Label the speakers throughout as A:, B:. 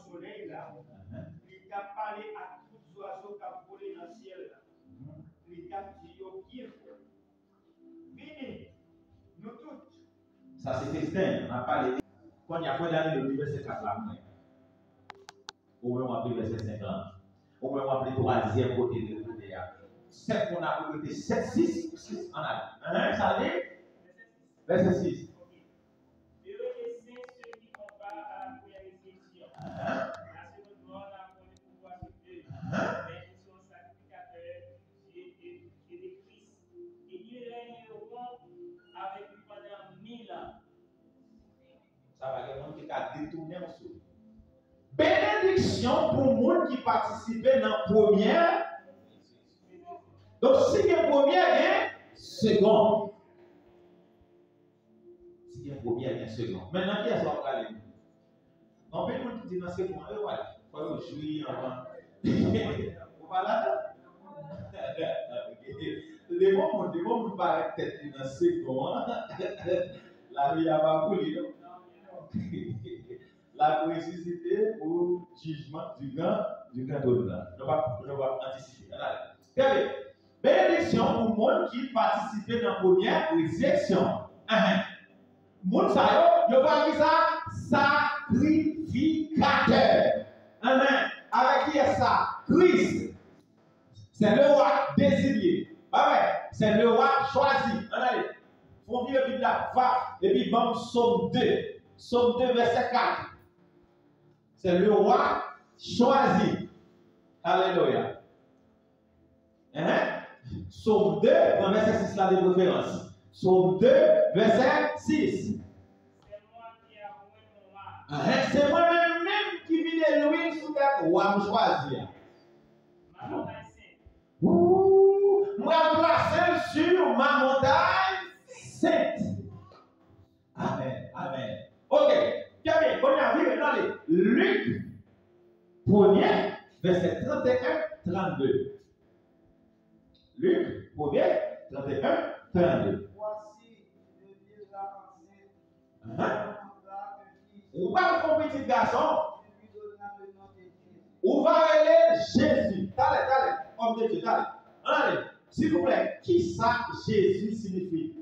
A: soleil là, il a parlé à tous les oiseaux qui ont volé dans le ciel là. Il a dit au pied. Venez, nous tous.
B: Ça c'est Festin, on a parlé. Quand il y a fait d'aller le verset 4 là, au moins on a pris verset 50. Au moins on a pris le troisième côté de l'Odéa. 7 on a pris 7, 6, 6 en a. Ça dit verset 6.
A: Heureux et saint ceux qui combattent à la première résurrection. La seconde mort n'a pas de pouvoir sur eux. Mais ils sont sacrificateurs et de Christ. Et ils régneront avec lui pendant 1000 ans.
B: Ça va être un monde qui a détourné en soi. Bénédiction pour le monde qui participait dans la première. Donc, si il y a première, il y a seconde. Si il y a première, il y a seconde. Maintenant, qui est-ce qu'on va parler? On peut nous dire dans ce moment, il faut jouer avant. On va là. Les moments où paraît tête dans ce moment, la vie a pas coulé. La précicité ou jugement du grand au-delà. Je vais anticiper. Très bien. Bénédiction pour le monde qui participait dans la première résurrection. Monde ça, il va dire ça sacrificateur. Amen. Avec qui est ça? Christ. C'est le roi désigné. C'est le roi choisi. Allez. Faut vivre la Bible là. Va. Et puis, bon, Somme 2. Somme 2, verset 4. C'est le roi choisi. Alléluia. Somme 2, verset 6 là de préférence. Somme 2, verset 6.
A: C'est moi qui ai avoué mon roi.
B: C'est moi-même qui vis de l'huile sous la roi me choisir.
A: Ma montagne sainte.
B: Moi placé sur ma montagne sainte. Amen. Amen. Ok. Bien, on a vu dans les Luc 1er, verset 31-32. Luc 1er, 31-32.
C: Voici, je dis la enceinte.
B: Ou pas mon petit garçon,
C: Je lui donnera le nom de Jésus.
B: ou va aller Jésus. Allez, homme de Dieu, allez. S'il vous plaît, qui ça Jésus signifie?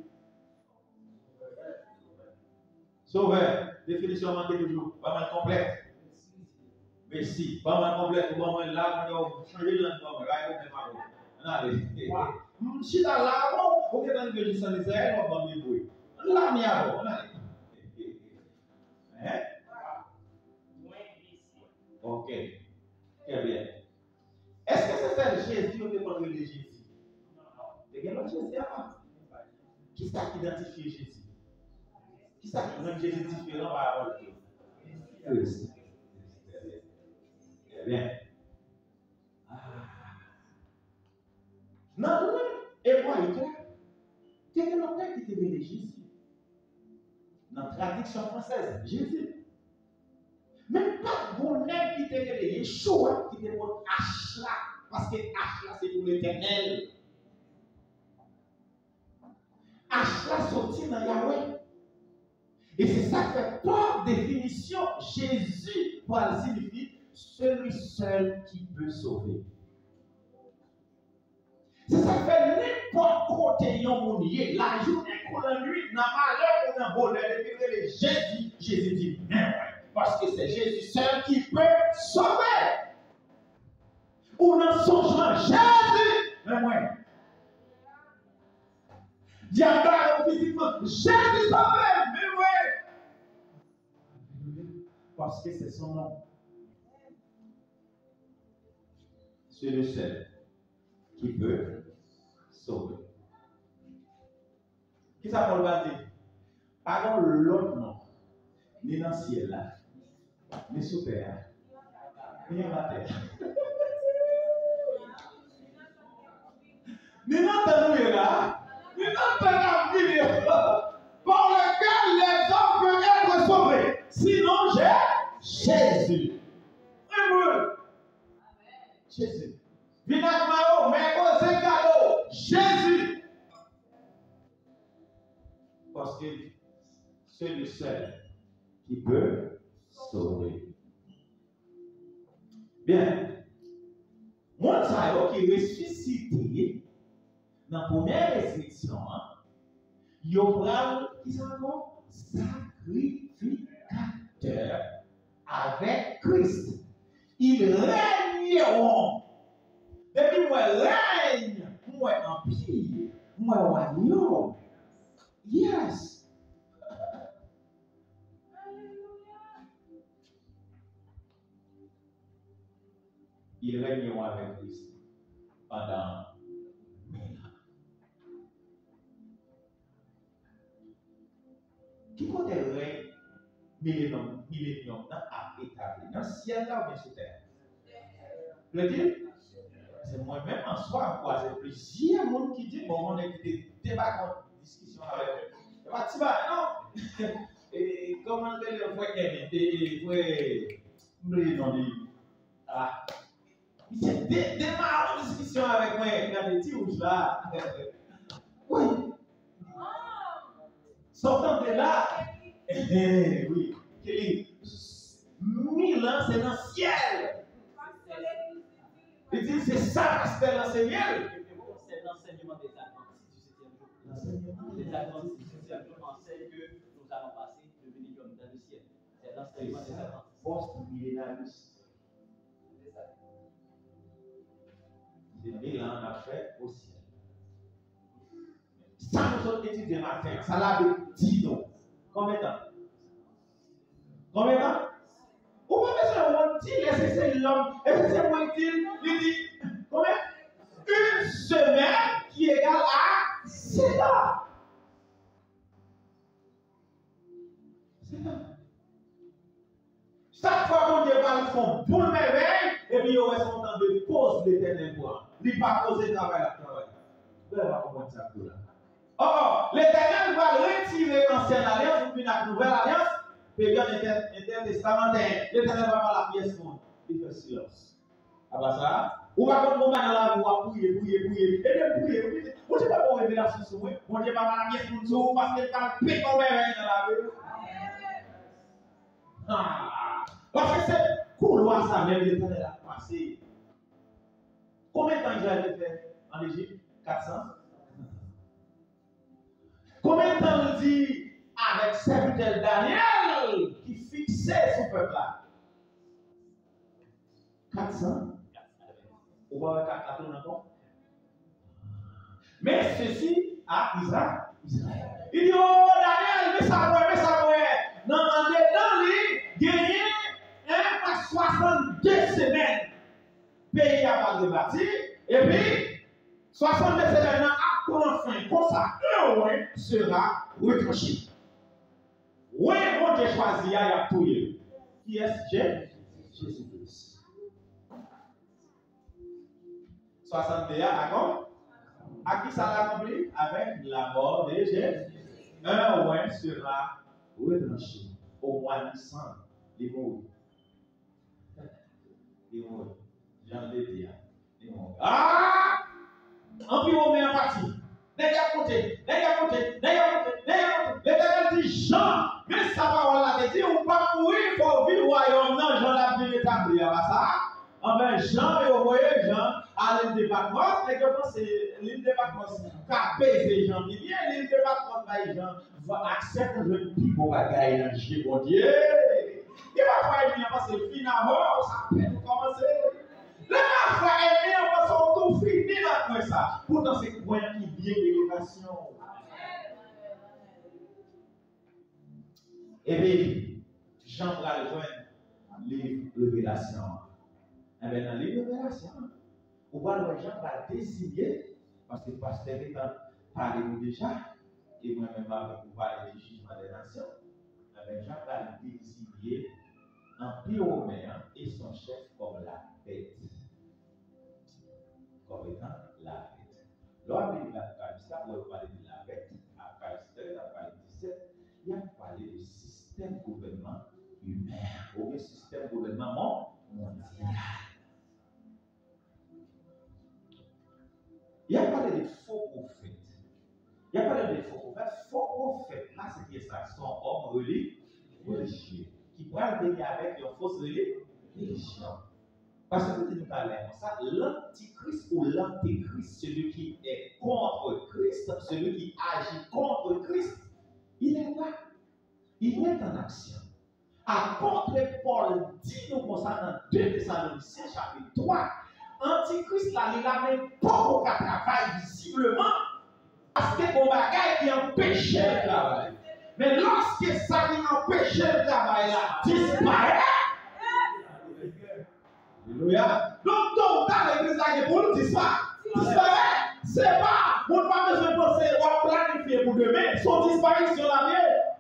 B: Sauveur. Définition manquée toujours. Pas mal complète. Messie. Pas mal complète. Pas mal là, on a changé de langue. Allez. Si tu as là, on peut dans le Jésus sans Israël, on va me débrouiller. Là, on y a bon. Allez. Ok. Très bien. Est-ce que c'est ça Jésus ou c'est pas le Jésus? Non. C'est quel autre Jésus avant? Qui ça qui identifie Jésus? Qui ça qui rend Jésus différent par rapport à Dieu? Christ. Très bien. Non, et moi, il y a quel autre qui te dit Jésus? Dans la traduction française, Jésus. Même pas bon nègre qui te dit Yeshua qui te dit H là. Parce que H là, c'est pour l'éternel. H là sorti dans Yahweh. Et c'est ça que par définition, Jésus, par signifie celui seul qui peut sauver. C'est ça que fait n'importe côté yon mounier, la journée qu'on a nuit, dans malheur qu'on a bonheur, et Jésus dit, mais parce que c'est Jésus seul qui peut sauver. Ou dans son chemin, Jésus, mais moi. Diable physiquement, Jésus sauvé, mais ouais. Parce que c'est son nom. C'est le seul qui peut sauver. Qui ça Paul va dire? Pas l'autre nom, ni dans le ciel là, ni sous terre, ni dans la terre. Ni dans ta nuit là, ni dans ta vie par lequel les hommes peuvent être sauvés. Sinon, j'ai Jésus. Jésus. Vinac Mao, mais c'est cadeau. Jésus. Parce que c'est le seul qui peut sauver. Bien. Mon ça qui ressuscité dans la première résurrection, il pral qui ça encore sacrificateur avec Christ. Ils régneront. Depuis moi règne, moi empire, moi royaume. Yes. Ils régneront avec Christ pendant 1000 ans. Qui compte règne millénium a établi dans le ciel là ou bien sur terre? Le dire? C'est moi-même en soi, quoi. C'est plusieurs monde qui dit, bon, on a été débat en discussion avec eux. C'est pas si bas, non? Et comment le frère Kevin? Et frère, non, ah. C'est démarre en discussion avec moi, quand les petits rouges là. Oui. Sortant de là, oui, 1000 ans, c'est dans le ciel. Il dit, c'est ça, c'est l'enseignement.
D: C'est l'enseignement des Adventistes du 7e jour. Les Adventistes du 7e jour enseignent que nous allons passer le millénium dans le ciel. C'est l'enseignement des Adventistes.
B: Post-millénarisme. C'est 1000 ans on a fait au ciel. Ça, nous autres étudiants matin, ça l'a dit non. Combien de temps? Combien de temps? Ou pas besoin de dire, c'est l'homme. Et c'est moi qui dit, combien? Une semaine qui égale à 7 ans. Chaque fois qu'on débat, ils font boule merveille, et puis ils ont son temps de pause l'éternel pour. Ils ne pas poser travail à travail. Vous allez comprendre ça pour là. Or, l'éternel va retirer l'ancienne alliance, ou puis la nouvelle alliance, période intertestamentaire. L'éternel va faire la pièce monde. Il fait silence. Ah bah ça, ou va comme on va dans la rue, on va prier, et de prier. On ne sait pas pour révélation sur moi. On ne dit pas la pièce monde sur parce qu'elle va péter ton merveille dans la rue. Parce que c'est couloir ça même, l'éternel a passé. Combien de temps Israël a fait en Égypte? 400. Combien de temps il dit avec serviteur Daniel qui fixait son peuple là? 400. On va avoir 4 encore. Mais ceci à Israël. Il dit, oh Daniel, mais ça ouais. Non, en dedans, il gagné 62 semaines. Pays à pas de bâti. Et puis, 62 semaines à prendre fin. Comme ça, un ouin sera retranché. Oui, mon Dieu choisi, il y a tout. Qui est Jésus-Christ. 61, d'accord? À qui ça l'a accompli? Avec la mort de Jésus. Un ouin sera retranché. Au mois de décembre, il mourut. Il mourut. Jean le dit. Il mourut. Ah! En plus, on met en partie. N'ayez pas côté. L'éternel dit Jean, mais ça va on dit, on pas mourir pour vivre au royaume. Non, Jean l'a bien établi. Ça. Enfin, Jean, et vous voyez, Jean, à l'île de Patmos, et que c'est l'île de Patmos qui a payé Jean. Il vient l'île de Patmos, Jean va accepter le petit beau bagaille dans le Dieu, mon Dieu. Il va pas être bien parce que finalement, ça peut commencer. Le frère est bien parce qu'on tout fini là pour ça. Pourtant, c'est croyant qui vient d'élévation. Et bien, Jean va rejoindre les révélations. Et bien, dans les révélations, on voit que Jean va désigner, parce que le pasteur est parlé déjà, et moi-même avec vous parler du jugement des nations. Et bien, Jean va désigner l'Empire romain et son chef comme la bête. Comme étant la bête. Lors de l'Apocalypse, on va parler de la bête, Apocalypse 13, Apocalypse 17, il a parlé du système gouvernement humain, ou le système gouvernement mondial. Il a parlé de faux prophètes. Il a parlé de faux prophètes. Faux prophètes, là, c'est qui ça? Sont hommes religieux qui prennent venir avec leur fausse religion. Parce que nous disons ça, l'antichrist ou l'antéchrist, celui qui est contre Christ, celui qui agit contre Christ, il est là. Il est en action. Apôtre Paul dit nous concernant 2 Thessaloniciens chapitre 3, Antichrist là, il n'a même pas au travail visiblement, parce que mon bagage qui empêche le travail. Mais lorsque ça qui empêche le travail là disparaît, alléluia. Donc, tôt ou tard, l'église là, pour nous disparaît. C'est pas, on n'a pas besoin de penser, on va planifier pour demain, son disparition là,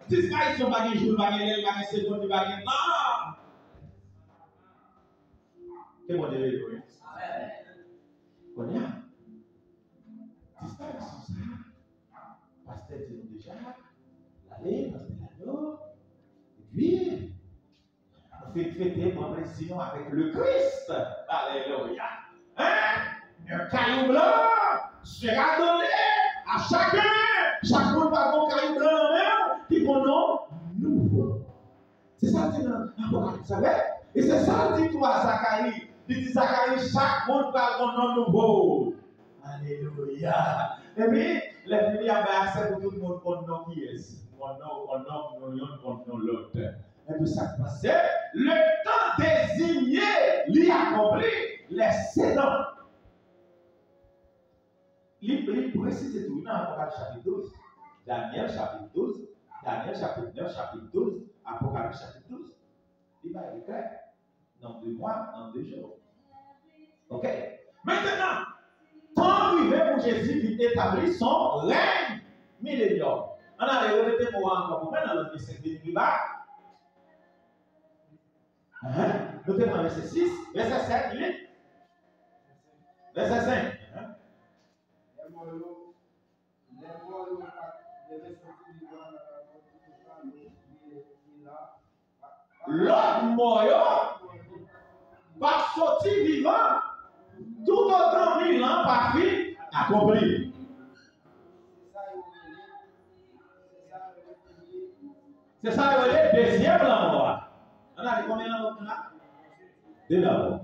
B: disparition, pas de jour, pas de l'heure, pas de seconde, pas de. Non! C'est mon Dieu, oui. On y a. Disparition, ça. Pasteur dit nous déjà, allez, pasteur l'agneau, et puis, fêter mon précision avec le Christ. Alléluia. Hein? Un caillou blanc sera donné à chacun. Chaque monde va avoir un caillou blanc en main qui prend nom nouveau. C'est ça que dit dans l'Apocalypse, vous savez? Et c'est ça que dit toi, Zacharie. Il dit Zacharie, chaque monde va avoir un nom nouveau. Alléluia. Et puis, les filles avaient accès pour tout le monde pour nom qui est. Mon nom, l'autre. Et puis ça passait, le temps désigné l'y accompli, les 7 ans. Il précise tout dans Apocalypse chapitre 12, Daniel chapitre 12, Daniel chapitre 9, chapitre 12, Apocalypse chapitre 12. Il va être clair. Dans 2 mois, dans 2 jours. Ok? Maintenant, quand arrivé pour Jésus qui établit son règne millénaire. On a répété pour encore pour maintenant le verset 5 qui va. Nous sommes dans verset 6, verset 7, 8, verset 5. L'autre mort par sortir vivant, tout autant 1000 ans par vie accompli. C'est ça le deuxième la mort. On a dit combien d'années là? 2 d'abord.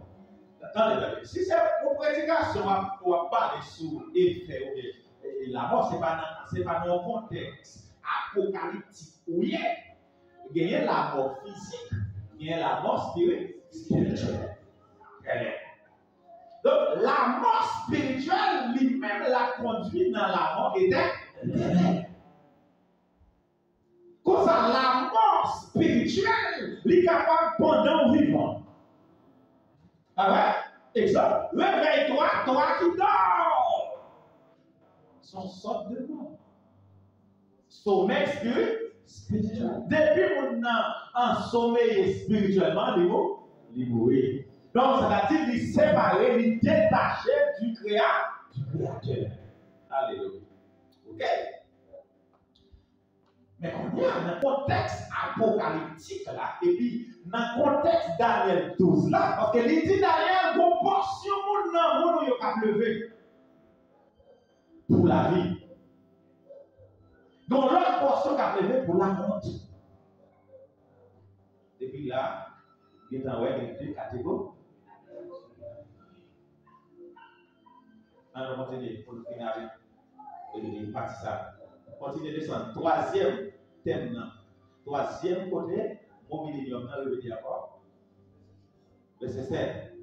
B: Attendez, si c'est pour prédication, on va parler sur l'effet ou la mort, ce n'est pas dans un contexte apocalyptique où il y a la mort physique, il y a la mort spirituelle. Donc, la mort spirituelle, lui-même, la conduit dans la mort éternelle. Comme ça, la mort spirituelle, elle est capable pendant le vivant. Ah ouais? Exemple, réveille-toi, toi qui dors. Son sorte de mort. Sommeil spirituel. Depuis qu'on a un sommeil spirituellement, il mourit. Donc, ça veut dire qu'il séparer, il détacher du créateur. Alléluia. Ok? Mais on est dans le contexte apocalyptique là, et puis dans le contexte Daniel 12 là, parce que il dit Daniel, une portion de monde qui a levé pour la vie. Donc l'autre portion qui a levé pour la honte. Depuis là, il y a deux catégories. Alors, on continue pour finir avec partie ça. Continuez de descendre. Troisième thème. Troisième côté, mon millénium dans le d'accord. Verset 7.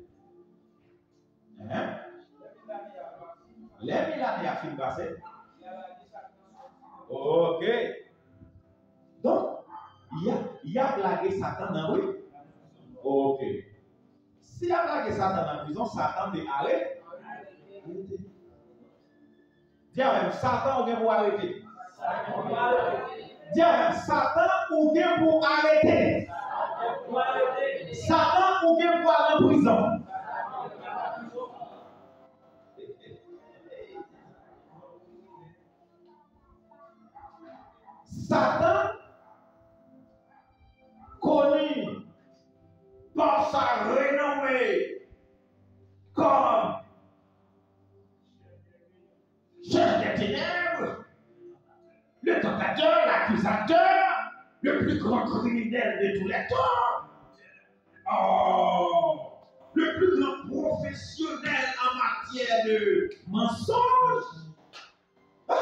B: Les 1000 années à fin passé. Ok. Donc, il y a blagué Satan dans oui. Ok. S'il y a blagué Satan dans la prison, Satan est arrêté. Dis même, Satan ou bien pour arrêter. Dis même, Satan ou bien pour arrêter. Satan ou bien pour aller en prison. Satan connu par sa renommée comme chef des ténèbres, le tentateur, l'accusateur, le plus grand criminel de tous les temps. Oh, le plus grand professionnel en matière de mensonge. Ah,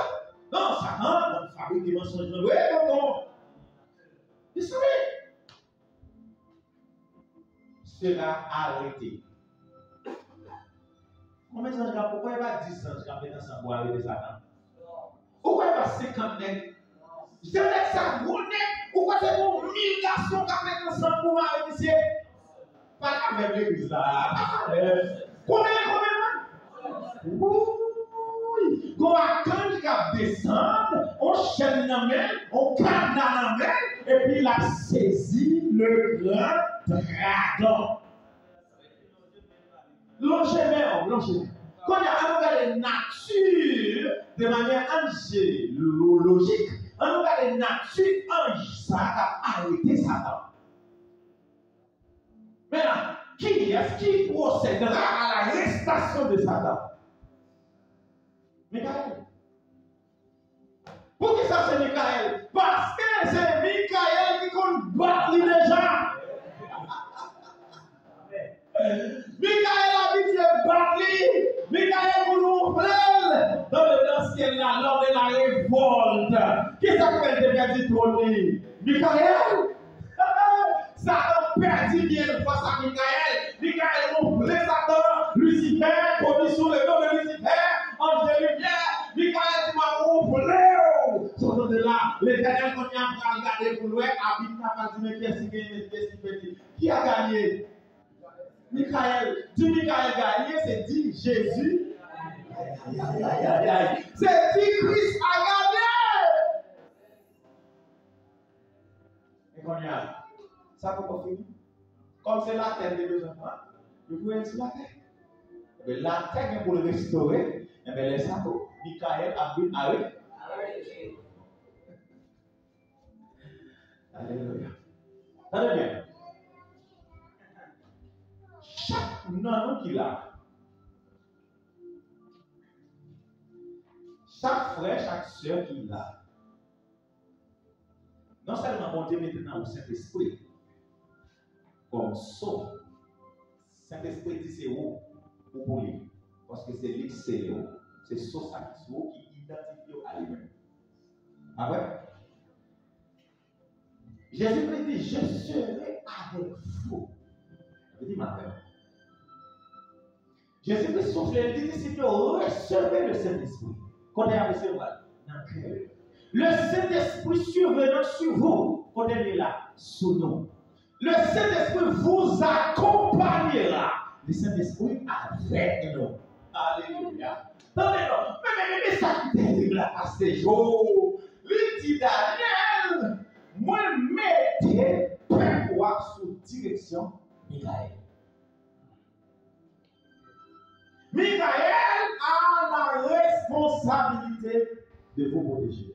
B: non, Satan, on fabrique des mensonges. Oui, non. Vous savez, cela arrêté. Combien de gens, pourquoi il va 10 ans de temps pour arrêter Satan? Pourquoi il va 50 nègres? Je dis ça, gros nègres. Pourquoi c'est pour 1000 garçons qui mettent ensemble pour arrêter? Pas avec l'église là. Combien? Oui. Quand on va descendre, on chaîne la main, on cadre la main, et puis il a saisi le grand dragon. L'enchaînement. Quand il y a une nature de manière angéologique, on regarde une nature ça a arrêté Satan. Maintenant, qui est-ce qui procédera à l'arrestation de Satan? Michael. Pour qui ça c'est Michael? Parce que c'est Michael qui combat les gens. Michael a habitué à battre. Michael pour nous plein dans le ciel là, lors de la révolte. Qui ça fait de perdre trône? Michael. Satan perdit bien face à Michael. Michael ronflait Satan. Lucifer, connu sous le nom de Lucifer, ange de lumière. Michael m'a ronflé. Sortant de là, l'Éternel qu'on y a regardé pour lui, habite n'a pas dit mais qui a gagné? Michael. Dit Michael gagné, c'est dit Jésus. C'est dit Christ a gagné. Et qu'on y a. Ça peut pas finir. Comme c'est la terre des deux enfants, vous pouvez être sur la terre. Mais la terre pour le restaurer, et bien les sabots, Michael a vu arrêter. Alléluia. Allez bien. Chaque nanon qu'il a, chaque frère, chaque soeur qu'il a, non seulement mon Dieu maintenant au Saint-Esprit, comme saut. Saint-Esprit dit c'est où pour lui. Parce que c'est lui, c'est lui. C'est saut ça qui identifie à lui-même. Ah ouais? Jésus dit, je serai avec vous. Je dis maintenant. Jésus souffle et dit, disciples, recevez le Saint-Esprit. Quand est recevoir dans le cœur. Le Saint-Esprit survenant sur vous, quand il est là, sous nous. Le Saint-Esprit vous accompagnera. Le Saint-Esprit avec nous. Alléluia. Mais ça qui est terrible là, à ces jours. Il dit Daniel, moi, mettez pouvoir sous direction Michael. Michael a la responsabilité de vous protéger.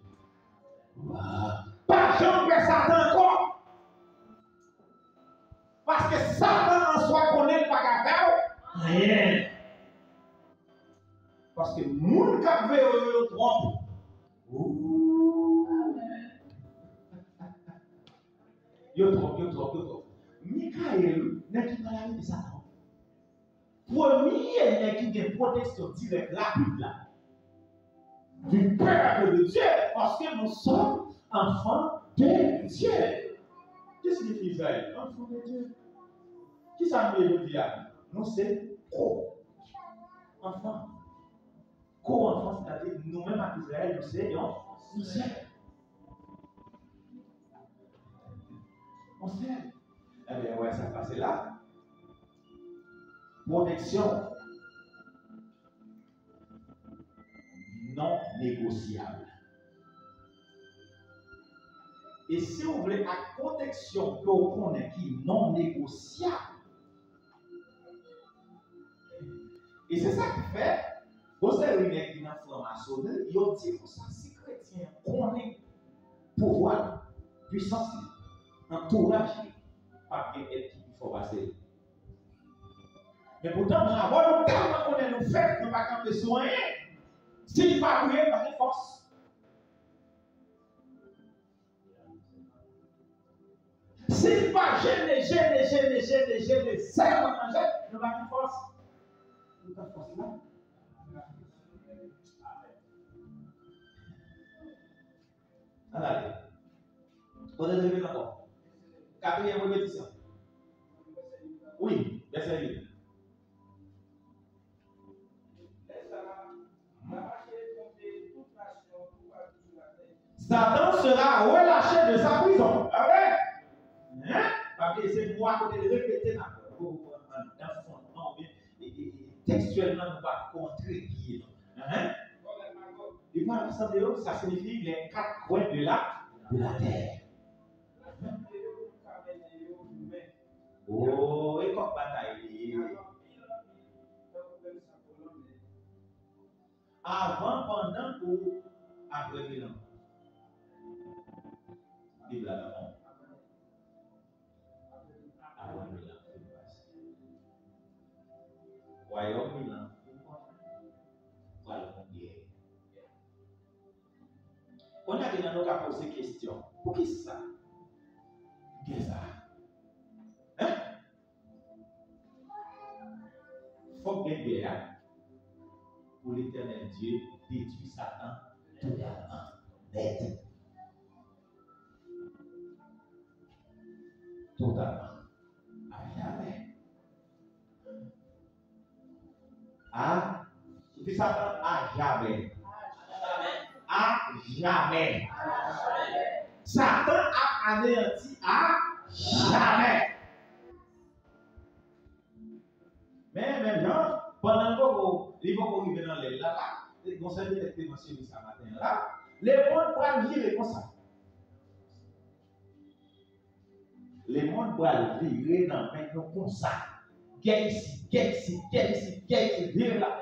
B: Pas jamais Satan encore. Parce que Satan en soi connaît pas qu'à faire rien. Parce que moun qui a fait le trompe. Yo trompe. Michael n'est pas la vie de Satan. Premier n'est qui a une protection directe rapide là. Du peuple de Dieu. Parce que nous sommes enfants de Dieu. Qu'est-ce que signifie Israël? Enfants de Dieu. Qui ça veut dire? Nous c'est co-enfants. Co-enfants, c'est-à-dire nous-mêmes à Israël, nous c'est nous c'est. On sait. Eh bien, ouais, ça passe là. Protection non négociable. Et si vous voulez la protection que vous connaissez qui est non négociable, et c'est ça qui fait, vous avez une qui est en franc-maçonnerie, ils ont dit que ça, si chrétien connaît pouvoir, puissance, entourage, pas qu'il faut passer. Mais pourtant, avant nous tellement qu'on est nous fait, nous ne pas camper sur rien. S'il ne pas rien, pas de force. S'il ne pas gêner, serre à manger, nous pas de force. Toute la force là. Allez. On est arrivé encore. Quatrième répétition. Oui, verset 8. Satan sera relâché de sa prison. Ah ouais? Hein? Parce que c'est moi qui vais répéter dans le fond. Textuellement, nous ne pas contrer qui est. Hein? Et moi, ça signifie les quatre coins de la terre. Oh, et comme bataille. Avant, pendant ou après Milan. Bible là-dedans. Avant Milan. Royaume Milan. Voilà, on guerre. On a déjà nous qu'à poser question. Pour qui ça? Qu'est-ce ça? Hein? Faut bien guerre. Pour l'éternel Dieu, détruit Satan totalement. Net. Totalement. À jamais. À Satan à jamais. À jamais. Satan a anéanti à jamais. Mais même gens, pendant que ils vont arriver dans l'aile là, les conseils de mentionné ce matin là, les mondes vont virer comme ça. Les mondes vont virer dans maintenant comme ça. Guerre ici, guerre ici, guerre ici, guerre ici, virer là.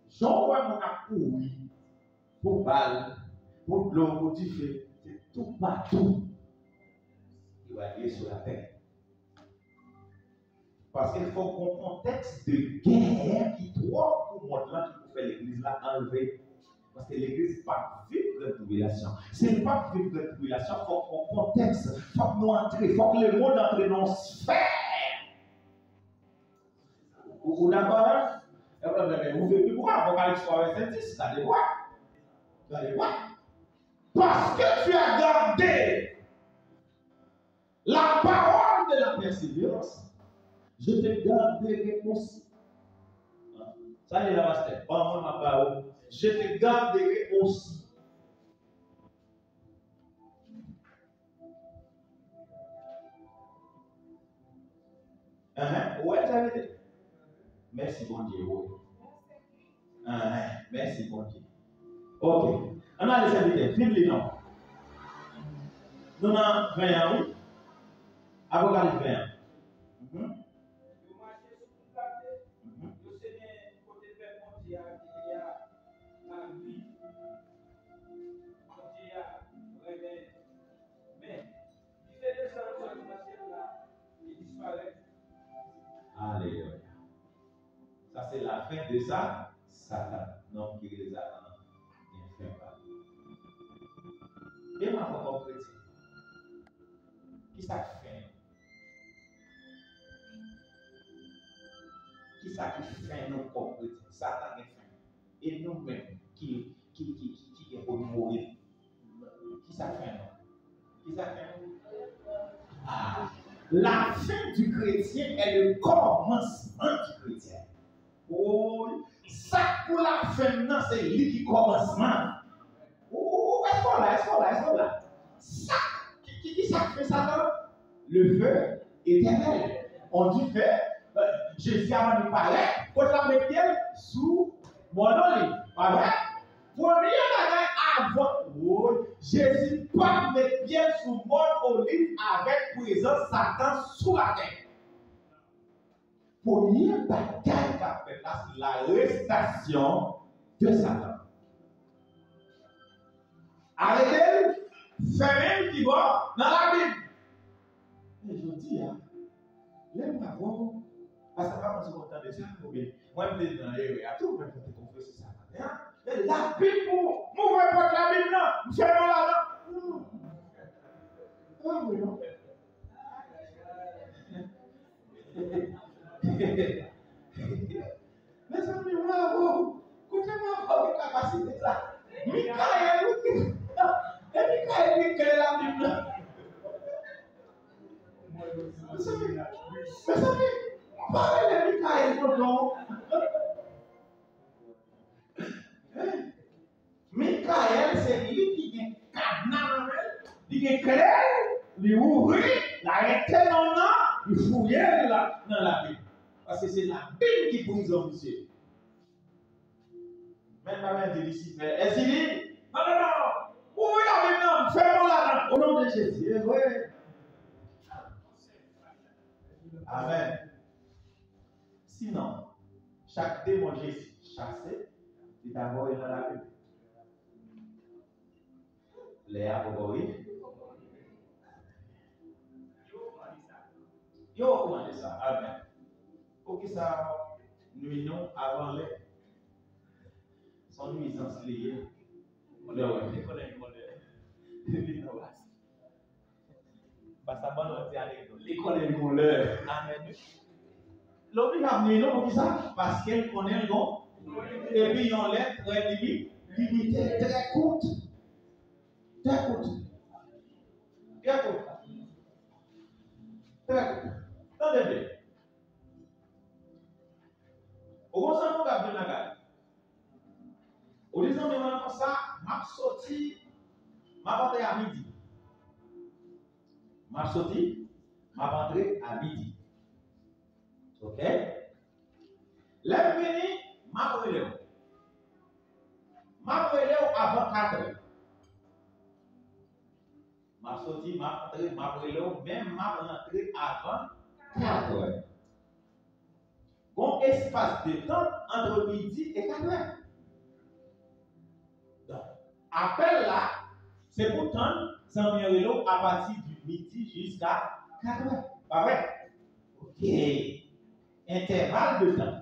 B: J'en vois mon couru pour balle, pour de l'eau, pour du feu, c'est tout partout. Il va aller sur la terre. Parce qu'il faut qu'un contexte de guerre qui doit pour moi là qui peut faire l'église là enlever. Parce que l'église n'est pas vivre de tribulation. Si elle n'est pas vivre de tribulation, il faut qu'un contexte, il faut que nous entrions, il faut que le monde entre dans nos sphères. Vous d'accord? Vous faites quoi? Apocalypse 3, verset 10, ça allez voir. Vous allez voir. Parce que tu as gardé la parole de la persévérance, je te garderai aussi. Ça, il est là, c'est pas ma parole. Je te garderai aussi. Ouais, ça veut dire. Merci, bon Dieu. Merci, bon Dieu. Ok. On a les invités. Vive les noms. Nous avons 21, oui. Apocalypse 21. Alléluia. Ça, c'est la fin de ça. Satan. Non, qui les a bien fait pas. Et ma propre chrétien. Qui ça fait? Qui ça qui fait nos propres chrétiens? Satan est fait. Et nous-mêmes qui est pour mourir. Qui ça fait nous? Qui ça fait nous? Ah. La fin du chrétien est le commencement du chrétien. Oh, ça pour la fin, non, c'est lui qui commencement. Oh, est-ce qu'on là? Ça, qui ça fait ça? Le feu éternel. On dit feu. Jésus a dit pareil, quand la met pied sous mon olive. Pas vrai? Premier bagage avant, oh, Jésus pas mettre pied sous mon olive avec présence Satan sous la terre. Premier bagage qu'a fait là, c'est l'arrestation de Satan. Arrêtez, fermez qui va dans la Bible. Mais je dis, l'aime pas voir. Parce que quand on se contente de ça, moi, je me dis, dans les à tout, je vais te confesser ça. La Bible, m'ouvrez pas la Bible, non, fermez là-dedans. Ah oui, non. Mes amis, Écoutez-moi, votre capacité là. Michael, et Michael qui crée la Bible. Vous savez, parlez de Michael, non? Michael, c'est lui qui est cadenas, il est clair, il ouvre, il a été dans il fouille dans la Bible. Parce que c'est la Bible qui prison, monsieur. Même ma mère dit ici, est-ce qu'il dit? Non, non, non, oui, non, fais-moi là, au nom de Jésus. Oui. Amen. Sinon, chaque démon chassé, c'est d'abord dans la Bible. Les aboris. Yo, comment dit ça? Amen. Pour que ça nuit non avant les son nuisance liée. On est ouais. Les connaît. Parce que ça bonne on dit à l'école est mon l'heure. Amen. L'autre il a amené non pour ça parce qu'elle connaît le nom. Et puis on l'est très limité, très courte. Très courte. Très courte. Très courte. Attendez. Au conseil pour garder la garde. Au disant de comme ça, m'a sorti, m'a rentré à midi. M'a sorti, m'a rentré à midi. OK? L'heure venue, m'a relève. M'a relève avant 4 heures. M'a sorti, m'a rentré, m'a relève, même m'a rentré avant 4 heures. Bon espace de temps entre midi et 4 heures. Donc, appel là, c'est pourtant sans mieux à partir du midi jusqu'à 4 heures. Pas vrai? OK. Intervalle de temps.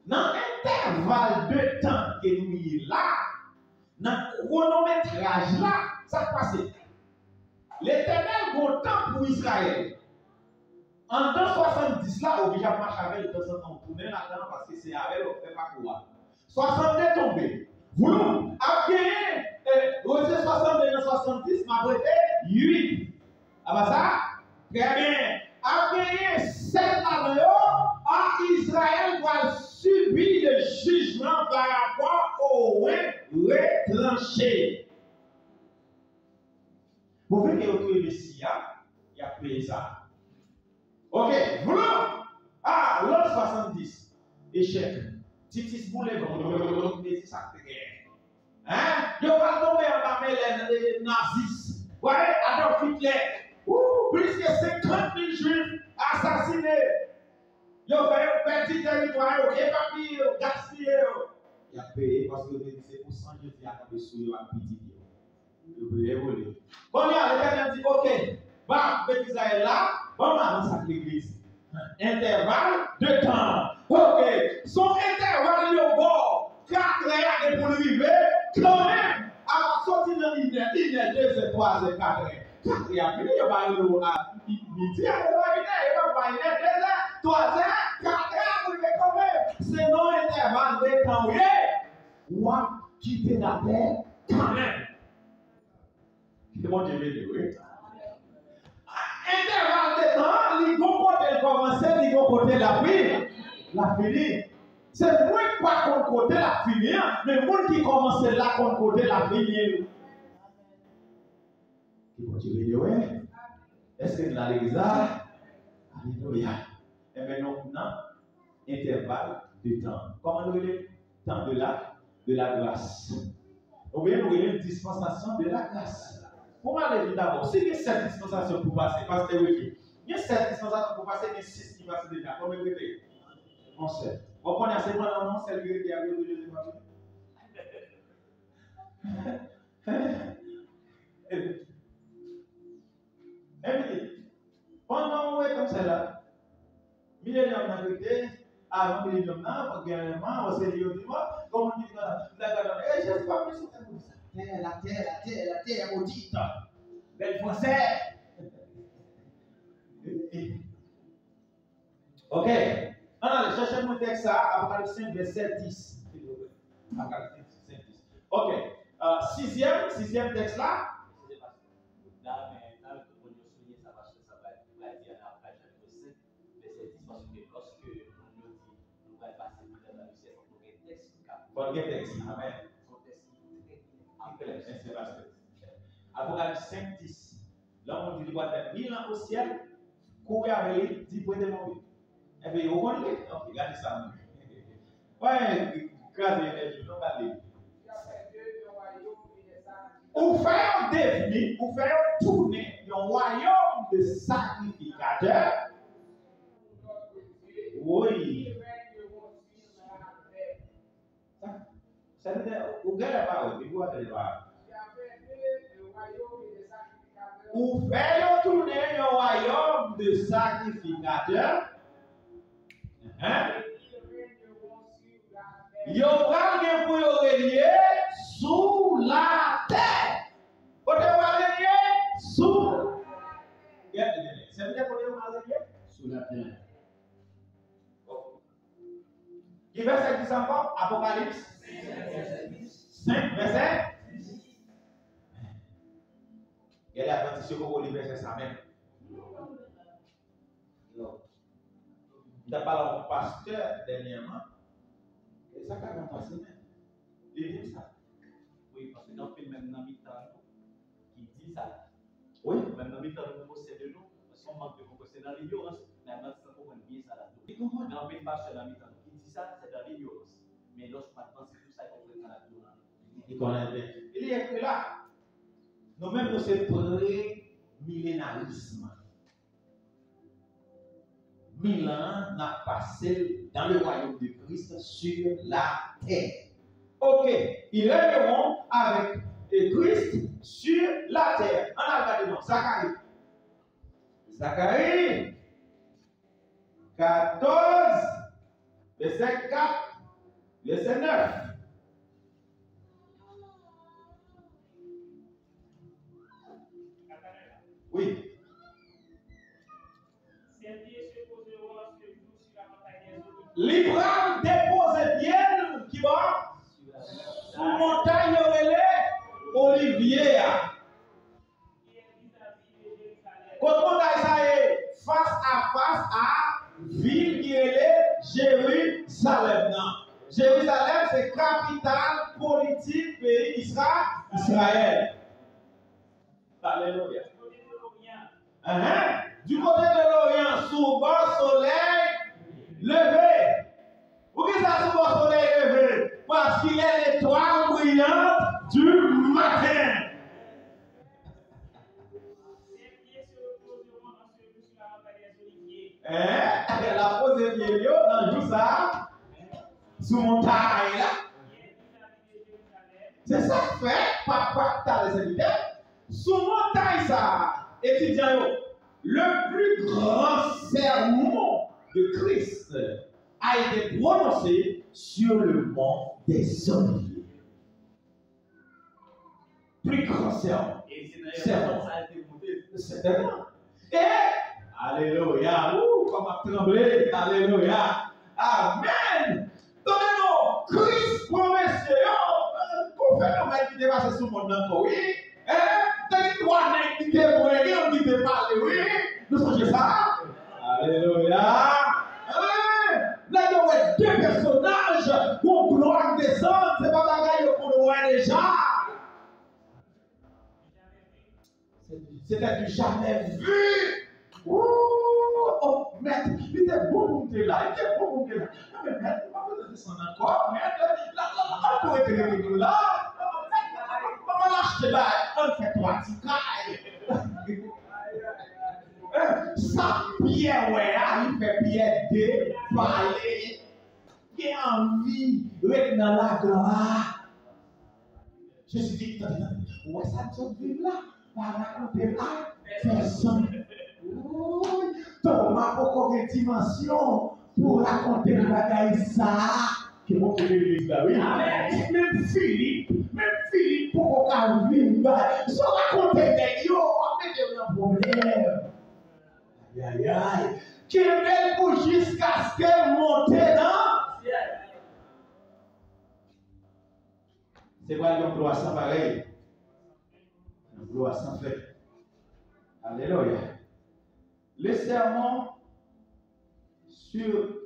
B: Dans l'intervalle de temps que nous y là, dans le chronométrage là, ça passe. L'Éternel a temps pour Israël. En 270 là, obligé à marcher avec le temps en temps. Tourner là-dedans parce que c'est avec le fait pas quoi. 62 tombé. Vous avez gagné 62 dans 70, m'a prêté 8. Ah bah ça? Très bien. A gagné 7 années, Israël va subir le jugement par rapport au retranché. Vous voyez que le Messie, il a payé ça. Ok, vous l'autre 70, échec. Titis Boulet, mais ça fait guerre. Hein? Il va tomber en bas les nazis. Ouais, Adolf Hitler. Plus que 50 000 juifs assassinés. Il a fait un petit territoire, évacué, gaspillé. Il a payé parce que c'est pour 100 juifs qui a tapé sur lui à petit. Il peut évoluer. Bon, l'Éternel dit, ok, bah, Israël là, on avance à l'église. Intervalle de temps. Ok, son intervalle est au bord. 4 heures pour l'arrivée, quand même, avant de sortir dans l'île, 2 et 3 et 4 heures. 4 heures, il va aller à midi, il va aller 2 heures, 3 heures, 4 heures, pour arriver quand même. C'est non intervalle de temps. Ou quitter la terre quand même. C'est bon, Dieu veut dire, oui. Intervalle de temps, il faut côté commencer, il faut côté la fin. La finir. C'est moi pas qu'on côté la finir, mais moi qui commence là qu'on côté la finir. Qui bon, Dieu veut dire, oui. Est-ce que nous allons l'église là? Alléluia. Et maintenant, intervalle de temps. Comment nous voulons temps de la grâce? Nous voulons une dispensation de la grâce. Pour m'aller d'abord, si il y a 7 dispensations pour passer, parce que il y a 7 dispensations pour passer, il y a 6 qui passent déjà. Combien de temps? On sait. On connaît assez bon non, celle qui a vu de Jésus. Pendant on est comme celle-là, millénium n'a été, avant millénium n'a, gouvernement, on s'est dit, comme on dit, la Jésus pas plus sur la terre maudite. Belle français. Ok. Allez, cherchez mon texte ça, Apocalypse 5, verset 10. s'il vous plaît. Apocalypse 5, 10. Ok. Sixième texte là.
D: Là, mais là, le monde souligner ça parce que ça va dire à Apocalypse 5, verset 10, parce que lorsque on nous dit nous allons passer dans le ciel, on a un texte qui a.
B: Bon, texte. Amen.
D: Son texte qui est très clair.
B: Apocalypse 5, 10. Là, on dit qu'il doit être 1000 ans au ciel, courir avec lui, 10 points de mon vie. Eh bien, vous connaissez? Ok, regardez ça. Ouais, grâce à l'énergie, non, pas les. Ou faire devenir, ou faire tourner le royaume de sacrificateurs. Oui. Ça veut dire, vous regardez pas, vous regardez pas. Ou faire tourner le royaume de sacrificateurs. Yo pral pour yo relier sous la terre. Côté relier sous. Ça veut dire qu'on est relier sous la terre. Qui verset 10 encore? Apocalypse 5, verset 10. Il y a la partie sur le verset ça même. Il a parlé au pasteur dernièrement. Et ça quand même passé même. Il dit ça.
D: Oui, parce que dans le même dans mi-temps, qui dit ça.
B: Oui.
D: Même dans mi-temps, nous possédons nous. Parce qu'on manque de posséder dans l'ignorance. Mais maintenant, c'est pour bien ça là-dedans. Dans le pasteur dans mi-temps, qui dit ça, c'est dans l'ignorance. Mais lorsque maintenant, c'est tout ça qu'on fait dans la vie.
B: Il connaît bien. Il est écrit là. Nous-mêmes, nous sommes pré-millénarisme. 1000 ans n'a passé dans le royaume de Christ sur la terre. Ok, ils régneront avec Christ sur la terre. On a regardé donc Zacharie. Zacharie 14, verset 4, verset 9. Oui. L'Ibrahim dépose bien qui va sur montagne Olivier. Quand montagne ça est face à ville qui est Jérusalem. Jérusalem c'est capitale politique pays Israël. Alléluia. Du côté de l'Orient, sous bas soleil levé. Pourquoi ça sous bas soleil levé? Parce qu'il est l'étoile brillante du matin. La pose de pied dans tout ça, sous montagne là. C'est ça que fait, papa, t'as les invités. Sous montagne ça, étudiants, le plus grand sermon de Christ a été prononcé sur le mont des Oliviers. Plus grand sermon. Sermon. C'est vraiment. Et, alléluia, comme tremblé, alléluia, amen. Donnez-nous, Christ promet, pour faire le mal qui dépasse sur le monde encore, oui. T'as trois nègres qui témoignent, qui te parlent, oui. Nous songez ça. Alléluia. Là, il y a deux personnages pour gloire descendre. C'est pas bagaille pour nous voir déjà. C'était du jamais vu. Oh, maître, il était bon pour monter là. Il était bon pour monter là. Mais maître, il va pas descendre encore. Maître, là, on peut être là. Maman lâche là, on fait trois petits cailles. Ça, Pierre, ouais, il fait Pierre de parler. Il a envie d'être dans la gloire. Je suis dit, ouais, ça te dit là, par raconter là, personne. Thomas, pourquoi une dimension pour raconter le bagage ça? Qui monte l'église là, oui. Même Philippe, pourquoi vivre? Sans raconter des yo, on met un problème. Aïe, aïe, aïe. Qu'elle pour jusqu'à ce qu'elle monte dans. C'est quoi une gloire sans pareil? Une gloire sans fait. Alléluia. Le sermon sur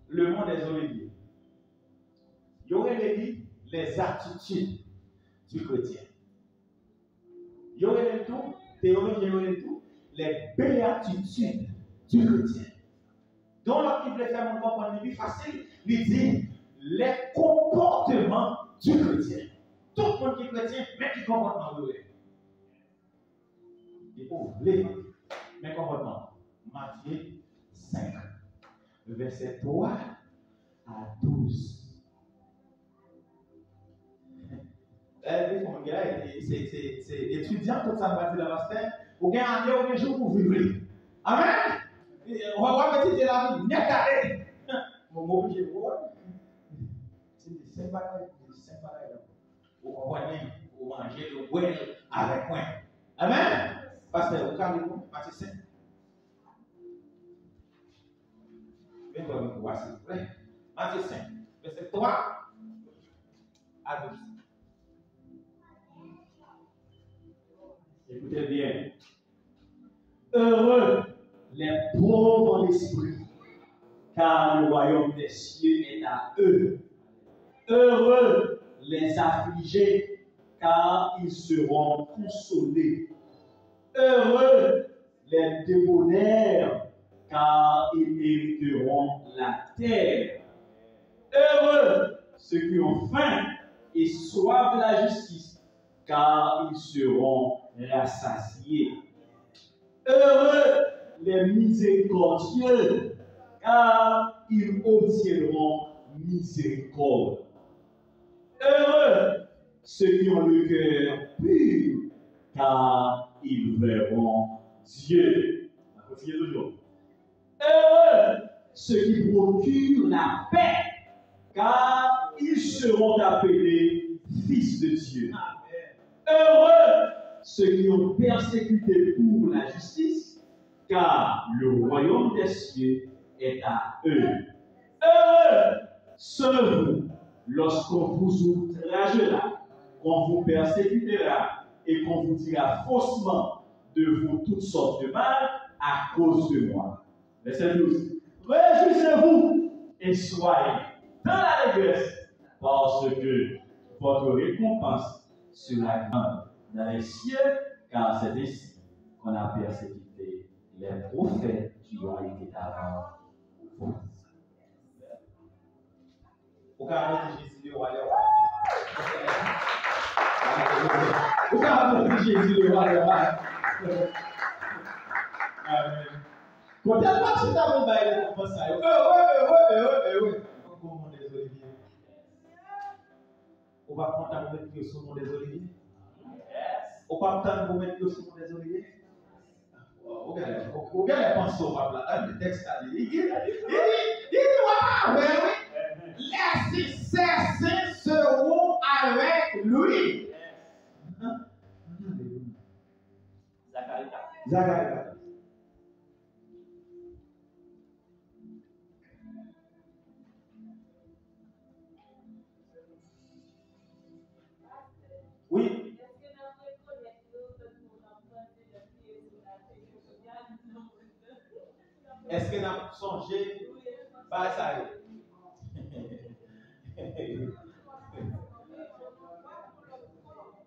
B: le mont des Oliviers. Il y aurait dit les attitudes du chrétien. Il y aurait tout, théologie, il y aurait tout, les béatitudes du chrétien. Donc, lorsqu'il voulait faire mon comprendre plus facile, il dit les comportements du chrétien. Tout le monde qui est chrétien, mais qui comporte dans le il faut oublier mes comportements. Matthieu 5, verset 3 à 12. C'est étudiant, tout ça va dire dans la semaine. Ou bien année, ou bien jour pour vivre. Amen. On va voir que la vie, net allé. Mon mot, je vois. C'est des 5 bagailles. Vous comprenez, vous mangez le bois avec moi. Amen. Pasteur, vous calmez-vous, Matthieu 5. Venez vous voir, s'il vous plaît. Matthieu 5, verset 3 à 12. Écoutez bien. Heureux les pauvres en esprit, car le royaume des cieux est à eux. Heureux les affligés, car ils seront consolés. Heureux les débonnaires, car ils hériteront la terre. Heureux ceux qui ont faim et soif de la justice, car ils seront rassasiés. Heureux les miséricordieux, car ils obtiendront miséricorde. Heureux ceux qui ont le cœur pur, car ils verront Dieu. On va continuer toujours. Heureux ceux qui procurent la paix, car ils seront appelés fils de Dieu. Heureux ceux qui ont persécuté pour la justice, car le royaume des cieux est à eux. Heureux serez-vous lorsqu'on vous outragera, qu'on vous persécutera et qu'on vous dira faussement de vous toutes sortes de mal à cause de moi. Verset 12. Réjouissez-vous et soyez dans la allégresse, parce que votre récompense sera grande dans les cieux, car c'est ici qu'on a persécuté les prophètes qui ont été avant vous. Au cas où Jésus le roi des rois. Au cas où Jésus le roi des rois. Amen. Quand elle va tout à l'heure, elle est comme ça. Oui. Comment des oliviers? On va prendre pour mettre sur mon des oliviers. On va prendre pour mettre sur mon des oliviers. Regardez, pensez au peuple là. Le texte a dit. Il dit, oui. Les saints seront avec lui. Zacharie. Oui. Est-ce que nous avons songé par ça?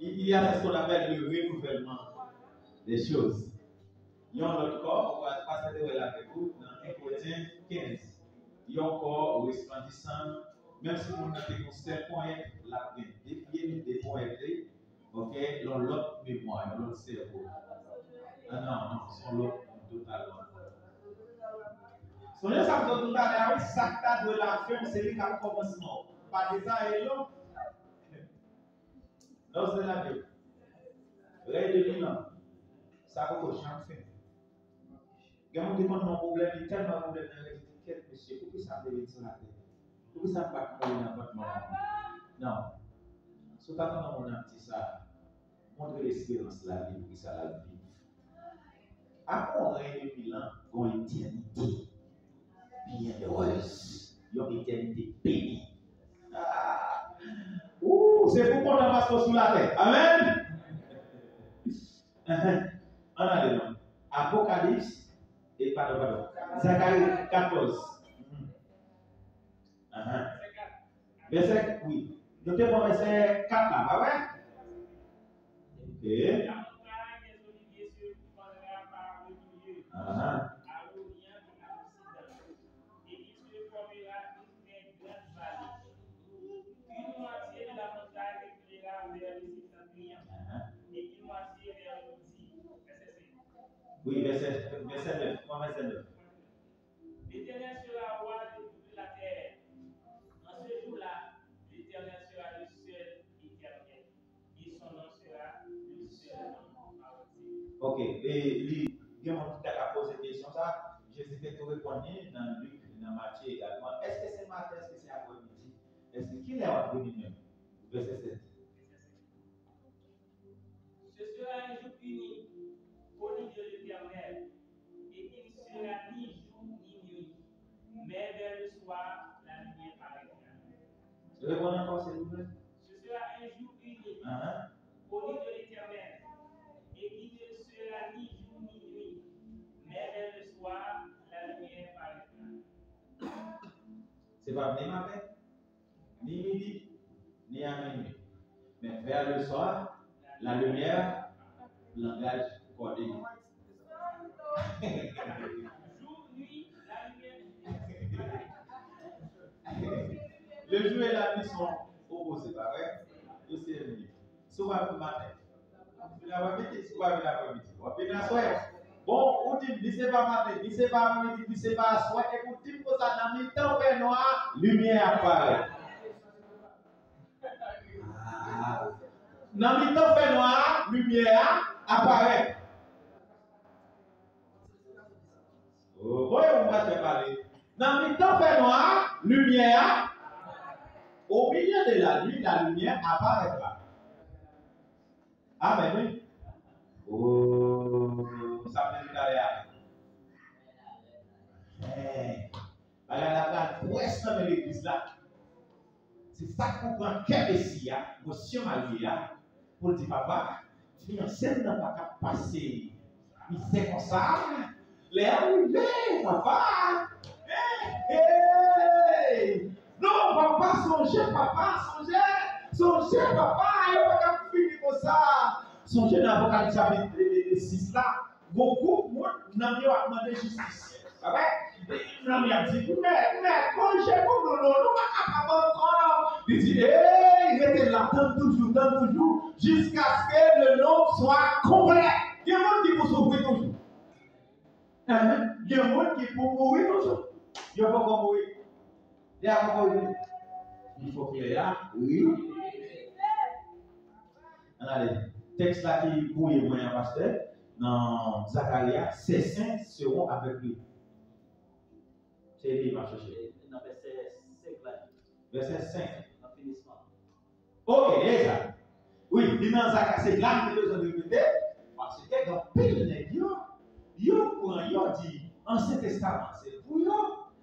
B: Il y a ce qu'on appelle le renouvellement des choses. Il y a notre corps, on va passer de avec vous dans 1 Corinthiens 15. Il y a un corps resplendissant, même si vous n'avez pas 5 points, la peine. Défiez-nous des points, ok? L'autre mémoire, l'autre cerveau. Ah non, c'est l'autre totalement. Soyez ça tout à l'heure, ça de la fin, c'est lui qui a commencement. Pas de ça et l'autre. Non, c'est la vie. Règle de l'île, ça va au champ fait. Il y a un problème, il y a tellement de problèmes dans l'étiquette, monsieur. Pourquoi ça me sur la tête? Pourquoi ça ne pas couler dans votre main? Non. Si vous avez mon petit ça, montrez l'espérance de la vie, pour ça la vie. Après, on règne de 1000 ans, on éternité. bienheureuse. Une éternité bénie. Ah. C'est pour qu'on avance sur la terre. Amen. On a des noms. Apocalypse et pardon. Zacharie 14. Verset, oui. Notez mon verset 4 là, ah ouais? Ok.
A: La montagne des oliviers se prendra par le milieu, à l'orient et à l'occident, et il se formera une très grande vallée. Une moitié de la montagne reculera vers le septentrion, et une moitié vers le midi. Verset 5.
B: Oui, verset 9. Comment verset 9?
A: L'Éternel sera roi de toute la terre. En ce jour-là, l'Éternel sera le seul éternel, et son nom sera le seul nom parodié.
B: Ok, et lui, il y a mon qui a posé une question ça. Jésus fait tout répondre dans Luc, dans Matthieu également. Est-ce que c'est matin, est-ce que c'est après-midi? Est-ce qu'il est après-midi même? Verset 7.
A: Ce sera un jour uni, connu de l'Éternel, et il ne sera ni jour ni nuit, mais vers le soir, la lumière paraîtra.
B: Répondez encore, s'il vous plaît.
A: Ce sera un jour uni, connu de l'Éternel, et il ne sera ni jour ni nuit, mais vers le soir, la lumière paraîtra.
B: C'est pas ni matin, ni midi, ni à minuit. Mais vers le soir, la lumière, langage codé.
A: Jour, nuit, la lumière.
B: Le jour et la nuit sont opposés, pas vrai? C'est ennemi. Soit le matin. Soit l'après-midi. On peut la soirée. Bon, on dit, c'est pas matin, c'est pas midi, c'est pas soir. Et pour dire que ça dans le temps fait noir, lumière apparaît. Dans le temps fait noir, lumière apparaît. Oh, voyons, on va se parler. Dans le temps fait noir, lumière. Au milieu de la nuit, la lumière apparaîtra. Amen, oui. Oh, ça me dit derrière. La presse dans l'église là. C'est ça qu'on prend quel messia, monsieur Maria, pour dire papa, fiancé n'a pas passer. Il sait comme ça. Les arrivés, papa. Hey! Non, papa, songez, papa, songez, papa, il n'y a pas qu'à finir comme ça. Songez dans l'Apocalypse chapitre 6 là, beaucoup de monde n'a pas demandé justice. N'a pas dit, mais, congé pour nous, nous pas capable encore. Il dit, hey, restez là, tant toujours, jusqu'à ce que le nom soit complet. Il y a des gens qui vont souffrir toujours. Il y a des gens qui vont mourir toujours. Il y a pas comment mourir. Il faut qu'il y ait là, oui. Allez, texte là qui bouille moyen pasteur, dans Zacharia, ces saints seront avec lui. C'est lui qui va chercher.
D: Dans verset 5 là.
B: Verset 5.
D: Dans finissement.
B: Ok, déjà. Oui, dans Zacharia, c'est là que nous avons répété, parce que dans le pays de l'Église, il dit, Ancien Testament, c'est pour eux.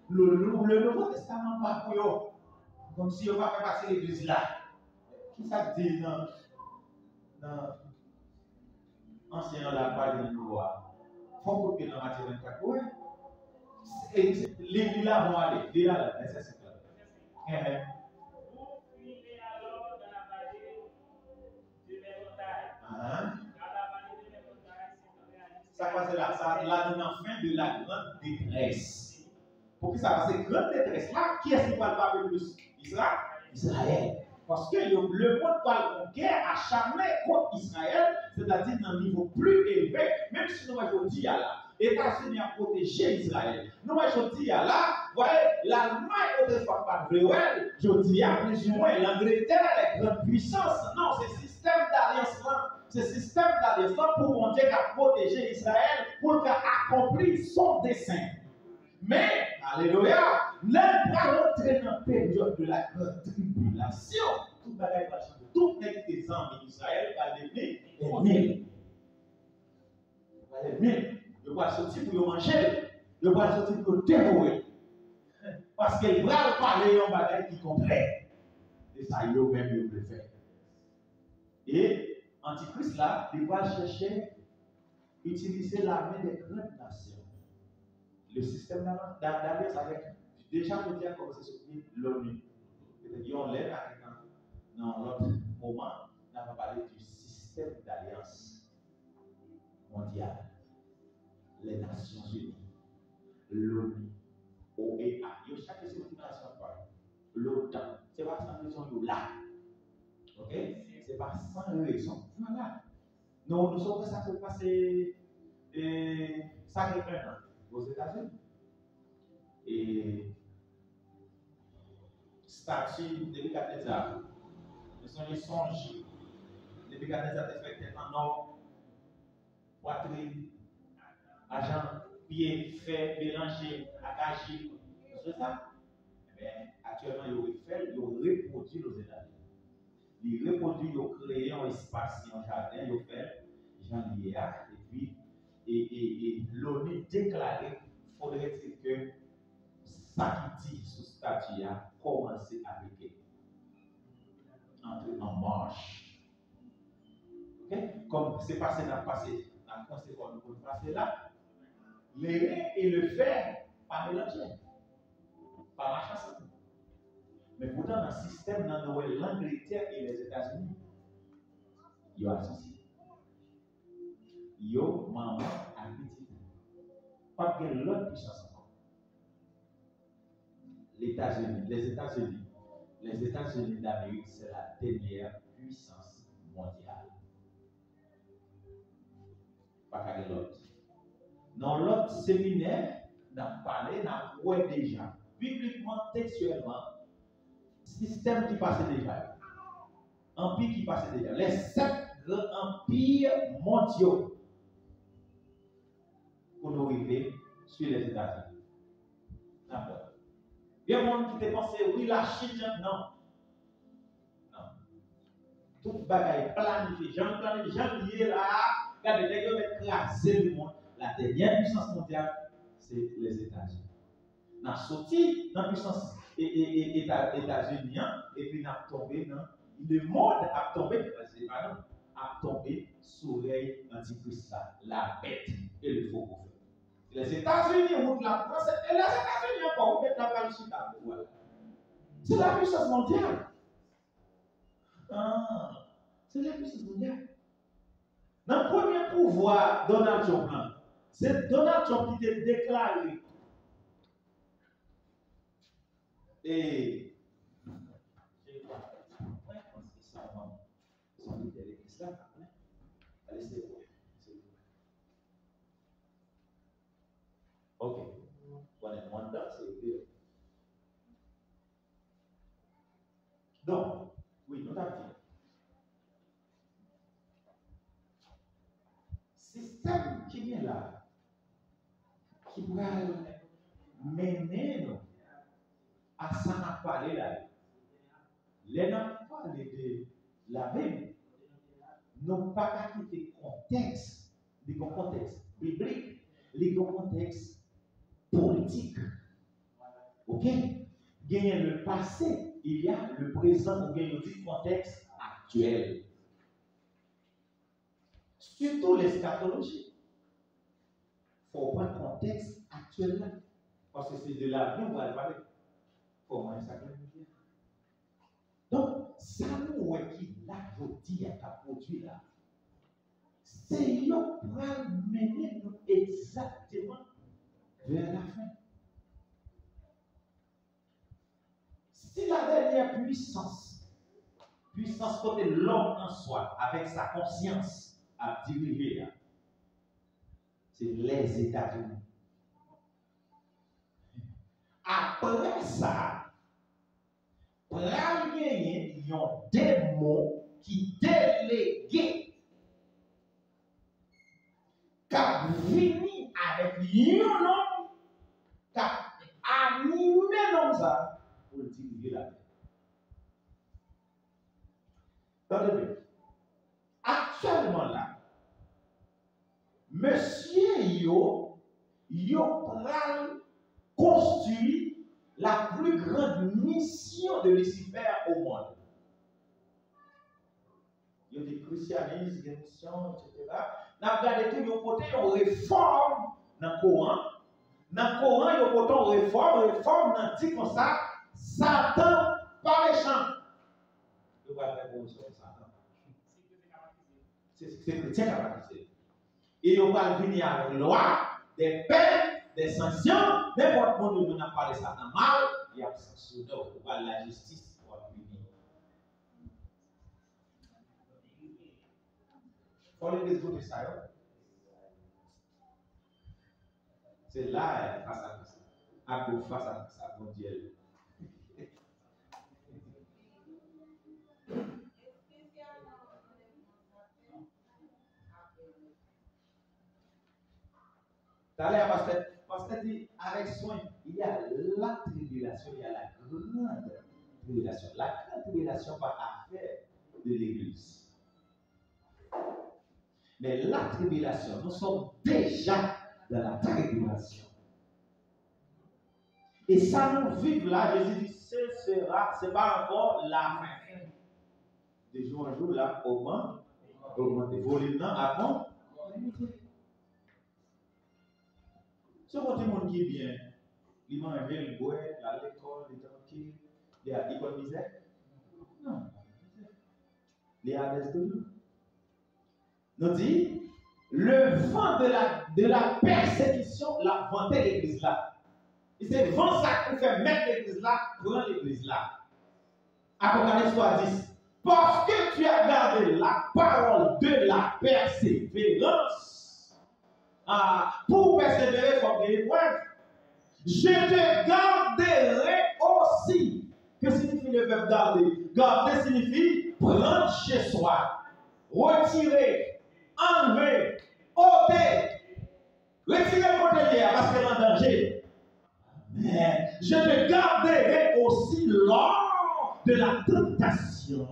B: Le Nouveau Testament, pas pour eux. Comme si on va faire passer l'église là. Qui ça dit dans Ancien la page de Nouveau? Faut que dans Matthieu 24, oui. L'église là, vont aller. L'église là, verset 5.
A: Vous fuirez alors dans la vallée de mes montagnes. Dans la vallée de mes montagnes, c'est
B: ça passe là, ça là dans la fin de la grande détresse. Pour que ça passe grande détresse là, qui est-ce qui va parler plus? Israël. Parce que le monde parle en guerre acharnée contre Israël, c'est-à-dire dans un niveau plus élevé, même si nous avons dit là, États-Unis a protégé Israël. Nous avons dit là, voyez, l'Allemagne autrefois pas de vrai, je dis à plus ou moins, l'Angleterre est grande puissance. Non, c'est système d'alliance là. Ce système d'alliance là pour mon Dieu qui a protégé Israël pour qu'il accomplisse son dessein. Mais, alléluia, l'un va rentrer dans la période de la grande tribulation. Tout le bagage va changer. Tout les ennemis d'Israël va devenir ennemis. Il va sortir pour manger. Il va sortir pour dévorer. Parce qu'elle va parler en bagaille qui contraire. Et ça, il même il le fait. Et Antichrist là, il va chercher utiliser l'armée des grandes nations. Le système d'alliance avec déjà faut dire comment c'est soutenir l'ONU. Peut-être qu'on l'aide dans l'autre moment, on va parler du système d'alliance mondiale. Les Nations Unies, l'ONU, OEA, il y a chaque signification par l'OTAN. Ce n'est pas sans raison de là. Ok? Ce n'est pas sans raison. Voilà. Nous sommes que ça peut passer ça fait 1 an aux États-Unis. Et statut de Nebuchadnezzar, nous sommes les songes. Nebuchadnezzar est fait en or, poitrine, argent, pied, fait, mélangé, attaché. C'est ça? Mais actuellement, il reproduit aux États-Unis. Il reproduit, il crée un espace, un jardin, il fait Jean Liéa, et puis et l'ONU déclaré, faudrait-il que ça qui dit sous statut a commencé à appliquer. Entrer en marche. Okay? Comme c'est passé dans le passé, dans le conséquent pour le passé là, l'air et le fer, pas mélangés, pas marcher ensemble. Mais pourtant, dans le système, dans l'Angleterre et les États-Unis, il y a associé. Yo, maman, à petit. Pas que l'autre puissance encore. Les États-Unis d'Amérique, c'est la dernière puissance mondiale. Pas qu'à l'autre. Dans l'autre séminaire, dans parlé, dans quoi déjà, bibliquement, textuellement, système qui passait déjà, empire qui passait déjà, les 7 grands empires mondiaux pour nous arriver sur les États-Unis. D'accord. Il y a des gens qui te pensent, oui, la Chine, non. Non. Tout bagaille planifié, j'en lié là, regardez, les gars vont écraser le monde. La dernière puissance mondiale, c'est les États-Unis. Nous avons sorti dans la puissance États-Unis, et puis nous avons tombé dans le monde a tombé sous l'œil antichrist, la bête et le faux prophète. Les États-Unis montrent la France et les États-Unis encore mettent la Palestine à pouvoir. C'est la puissance mondiale. Ah, c'est la puissance mondiale. Dans le premier pouvoir, Donald Trump, c'est Donald Trump qui a déclaré. Et ok. Donc, oui, nous avons dit. Système qui est là, qui va mener nous à ça parler là. Les gens parlent de la Bible, n'ont pas qu'à quitter contexte, le contexte biblique, le contexte politique. Ok? Gagner le passé, il y a le présent, ou bien le contexte actuel. Surtout l'eschatologie. Il faut prendre le contexte actuel là. Parce que c'est de l'avenir, on va parler. Comment ça peut dire? Donc, ça nous qui l'a dit à produit là, c'est yon pour mener nous exactement vers la fin. Si la dernière puissance côté l'homme en soi, avec sa conscience à diriger là, c'est les États-Unis. Après ça, pour gagner, il y a des mots qui déléguent, qui viennent avec un homme, qui animé dans ça pour diriger la terre. Attendez, actuellement là, monsieur yo pral construit la plus grande mission de Lucifer au monde. Il y a des christianismes, des missions, etc. Nous avons regardé tout, il y a côté une réforme dans le Coran. Dans le Coran, il y a côté une réforme, dans le dit comme ça, Satan pas méchant. Je ne vais pas répondre sur Satan. C'est ce que les chrétiens ont dit. Et on va venir avec une loi, des peines, des sanctions. N'importe où nous avons parlé de Satan mal, il y a sanctionné, on va la justice pour punir. Il faut les résoudre ça. C'est là, face à ça. À cause face à ça, mon Dieu. D'ailleurs, pasteur dit, avec soin, il y a la tribulation, il y a la grande tribulation. La grande tribulation par affaire de l'Église. Mais la tribulation, nous sommes déjà dans la tribulation. Et ça nous vit là, Jésus dit, c'est pas encore la fin. De jour en jour, là, augmenter. Volume avant. Ce monde qui est bien, il mange, il boit, il a l'école, il est tranquille, il a économisé. Non. Il a des de nous dit, le vent de la persécution l'a vanté l'église là. Il s'est vent ça pour faire mettre l'église là, prendre l'église là. Apocalypse 3:10. Parce que tu as gardé la parole de la persévérance. Pour persévérer, il faut que tu preuves. Je te garderai aussi. Que signifie le verbe garder? Garder signifie prendre chez soi, retirer, enlever, ôter, retirer le côté parce qu'elle est en danger. Mais je te garderai aussi lors de la tentation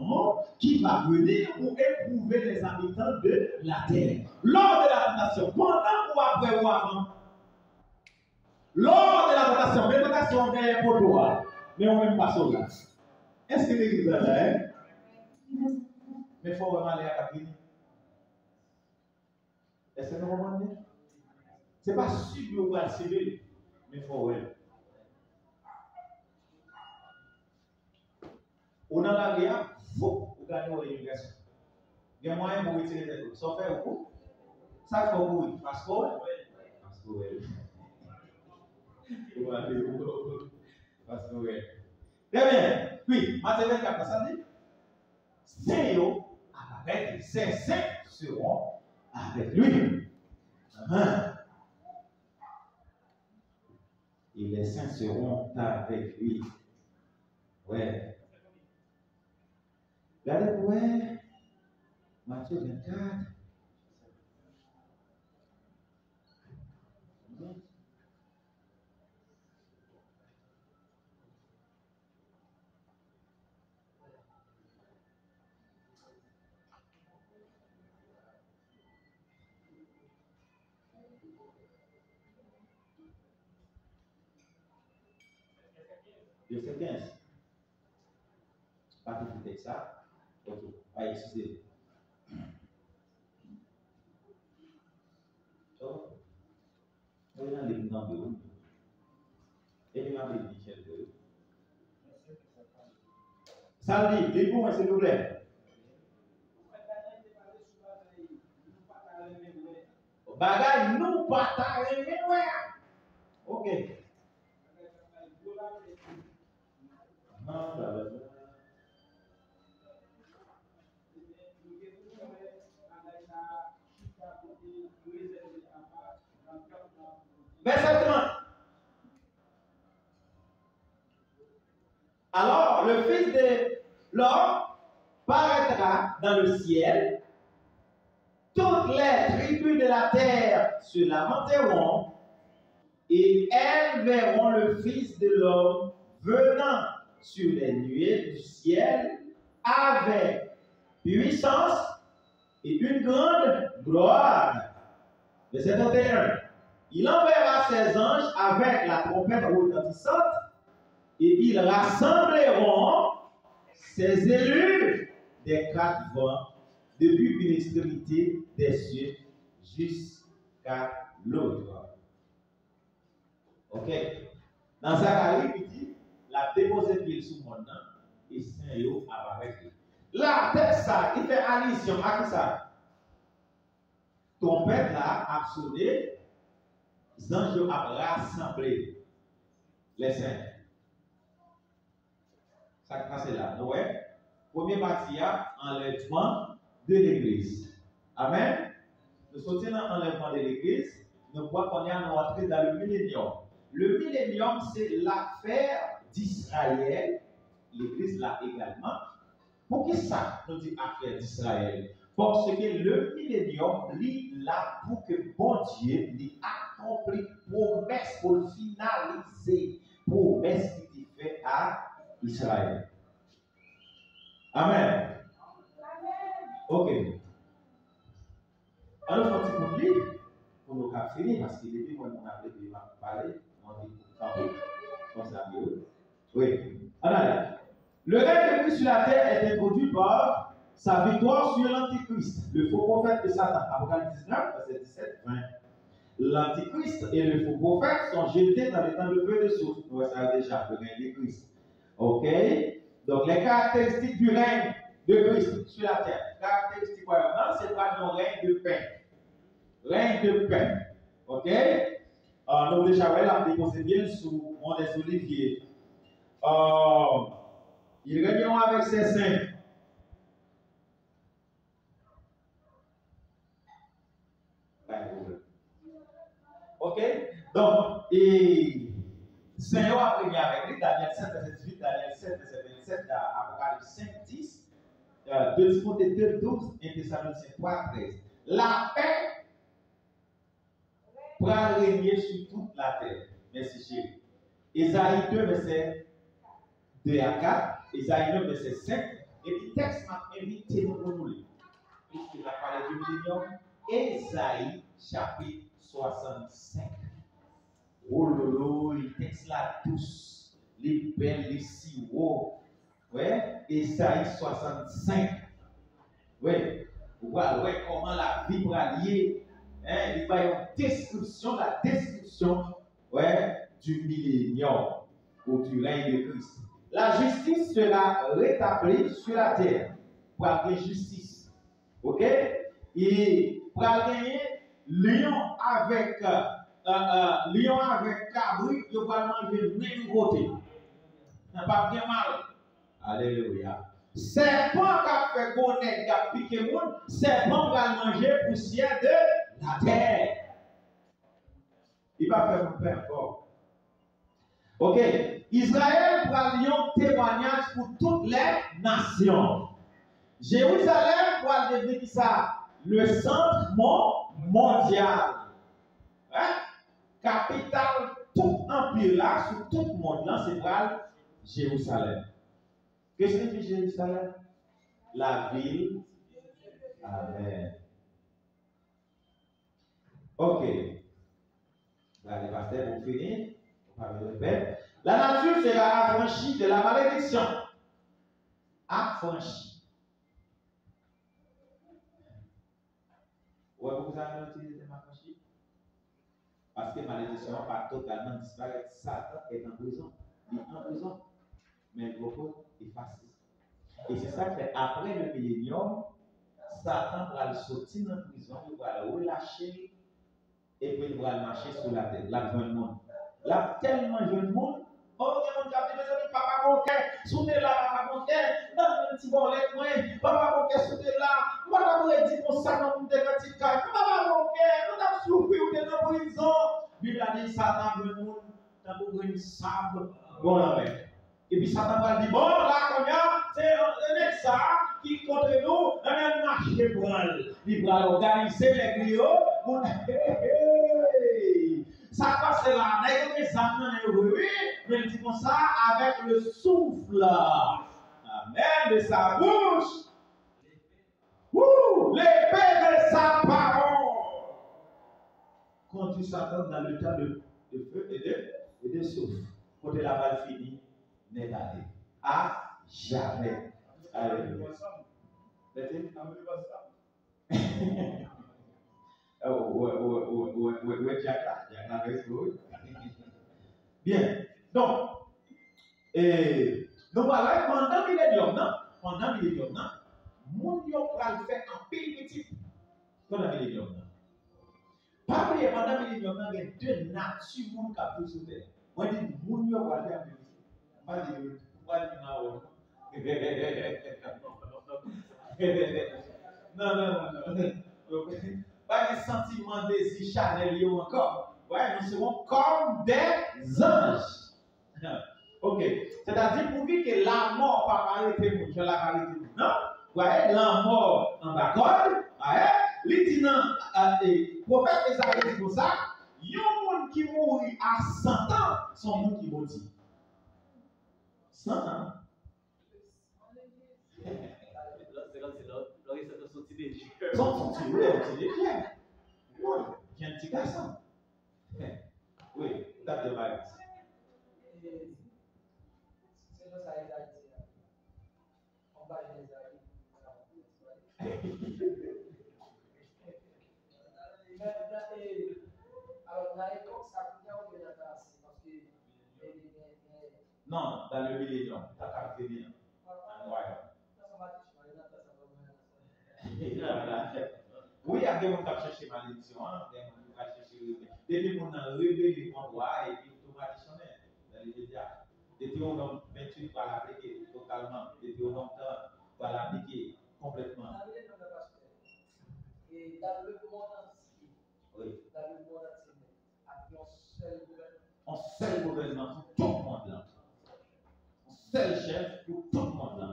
B: qui va venir pour éprouver les habitants de la terre. Lors de la tentation, pendant ou après ou avant? Lors de la tentation, les tentations viennent pour toi, mais on ne même pas sauver. Est-ce que l'église est là? Hein? Mais il faut vraiment aller à la clinique. Est-ce que nous comprenons? Ce n'est pas sûr que vous allez le civil, mais il faut aller. On a la guerre, vous gagnez l'immigration. Il y a moyen pour retirer les autres. Sauf faire au coup. Ça, il faut vous. Passeport. Passeport. Passeport. Très bien. Puis, Matthieu 24, ça dit, c'est eux avec ses saints seront avec lui. Et les saints seront avec lui. Ouais. Regardez pour Matthieu 24. Verset 15. Pas tout le texte ça. Ok, allez, excusez. Oh, on est dans les temps de vous. Et il m'a dit Michel de ça dit, les bons, s'il vous plaît. Bagay, nous pas t'arriver, ouais. Ok. Non, là, Verset 30. Alors, le Fils de l'homme paraîtra dans le ciel. Toutes les tribus de la terre se lamenteront et elles verront le Fils de l'homme venant sur les nuées du ciel avec puissance et une grande gloire. Verset 31. Il enverra ses anges avec la trompette retentissante et ils rassembleront ses élus des quatre vents, depuis une extrémité des cieux jusqu'à l'autre. Ok? Dans Zacharie, il dit, la déposé pied sous mon nom, et Saint-Yo apparaît. Là, texte ça, il fait allusion à qui ça? Trompette là, a sonné, les anges ont rassemblé les saints. Ça passe là. Ouais. Première partie, enlèvement de l'église. Amen. Nous sortons dans l'enlèvement de l'église. Nous voyons qu'on est entré dans le millénium. Le millénium, c'est l'affaire d'Israël. L'église là également. Pour qui ça nous dit affaire d'Israël? Parce que le millénium, lui, là, pour que bon Dieu lui accomplit promesse pour finaliser promesse qu'il fait à Israël. Amen. Ok. Alors, il faut qu'on lise pour nous finir parce que depuis moi, on a parlé, on dit pour ça. Oui. Alors, le règne de Christ sur la terre est introduit par sa victoire sur l'Antichrist, le faux prophète de Satan. Apocalypse 19, verset 17, 20. L'Antichrist et le faux prophète sont jetés dans les temps de feu de soufre. Nous savons déjà le règne de Christ. Ok? Donc, les caractéristiques du règne de Christ sur la terre. Caractéristiques, non, c'est pas un règne de paix. Règne de paix. Ok? Nous déjà, on déposé bien sous Mont des Oliviers. Ils régneront avec ses saints. Ok? Donc, et Seigneur a régné avec lui, Daniel 7, verset 18, Daniel 7, verset 27, Apocalypse 5, 10, 2 Timothée 2, 12, et Thessaloniciens 3, 13. La paix pourra régner sur toute la terre. Merci chérie. Ésaïe 2, verset 2 à 4, Ésaïe 9, verset 5, et puis le texte m'a invité nous pour nous lire. Puisqu'il a parlé du millénium, Ésaïe chapitre 65. Oh lolo, le texte là tous, les belles, les si hauts. Ouais, Ésaïe 65. Ouais, ouais, comment la vie va lier. Hein, il va y avoir une description, la description, ouais, du millénium ou du règne de Christ. La justice sera rétablie sur la terre pour avoir justice. Ok? Et pour gagner lion avec cabri, il va manger le même côté. Ça pas bien mal. Alléluia. Serpent qui a fait bonnet, qui a piqué le monde, serpent va manger poussière de la terre. Il va faire mon père encore. Ok? Israël prend lion témoignage pour toutes les nations. Jérusalem va devenir ça, le centre mondial. Hein? Capitale, tout empire là, sur tout le monde là, c'est pas Jérusalem. Qu'est-ce que signifie Jérusalem? La ville. Amen. Ok. Allez, pasteur, pour finir, on va le répéter. La nature sera affranchie de la malédiction. Affranchie. Ouais, vous avez utilisé le mot affranchie? Parce que la malédiction n'a pas totalement disparu. Satan est en prison. Il est en prison. Mais le repos est facile. Et c'est ça que fait après le millénium, Satan va le sortir de la prison, il va le relâcher et puis il va marcher sur la terre. Là, jeune monde. Là, tellement jeune monde. Oh, il y a mon cap, mes amis, papa mon cœur, soutez là, papa mon cœur, donne un petit bon lait, moi, papa mon cœur, soutez là, papa mon cœur, dit pour ça, dans mon petit cœur, papa mon cœur, nous avons souffert, nous sommes en prison. Bible a dit, Satan, le monde, t'as besoin de sable, bon, là, et puis Satan va dire, bon, là, combien, c'est un ça qui contre nous, un marché branle. Il va organiser les griots pour. Ça passe là, les âmes, oui, mais il dit comme ça, avec le souffle. Amen, de sa bouche. L'épée de sa parole. Contre Satan dans le temps de feu et de souffle. Quand la balle finit, à jamais. Alléluia. Ouais, Jack là, reste good. Bien. Donc, nous voilà pendant millénium, non? Pendant millénium, non? Moun yo pral fait un pile petit pendant millénium, non? Pas oublier pendant millénium, non, il y a deux natures moun qui a sur terre. Moi, je dis, moun yo pral faire un pile petit. Pas dire non. Non. Pas de sentiment désir charnel encore. Ouais, nous serons comme des anges. Ok. C'est-à-dire pour dire que la mort pas arrêter nous, je la arrêter nous. Non? Ouais, la mort en d'accord. Ouais. Il dit non, prophète Esaïe dit comme ça, il y a un monde qui mourit à 100 ans, son monde qui mourit. 100 ans. Son petit légère. Oui, j'ai un petit garçon. Oui, t'as de vagues.
C: C'est dans sa réalité. On va les alors, dans l'époque, ça coûtait au milieu de la classe. Parce que.
B: Non, dans le millénium, t'as qu'à venir. Oui, il y a des gens qui cherchent malédiction, des gens qui cherchent. Depuis qu'on a révélé le droit et puis automatiquement, dans les médias, Deutéronome 28 va l'appliquer totalement. Deutéronome 30 va l'appliquer complètement.
C: Et dans le monde entier,
B: oui.
C: Dans le monde entier, avec
B: un seul gouvernement pour tout le monde là. Un seul chef pour tout le monde là.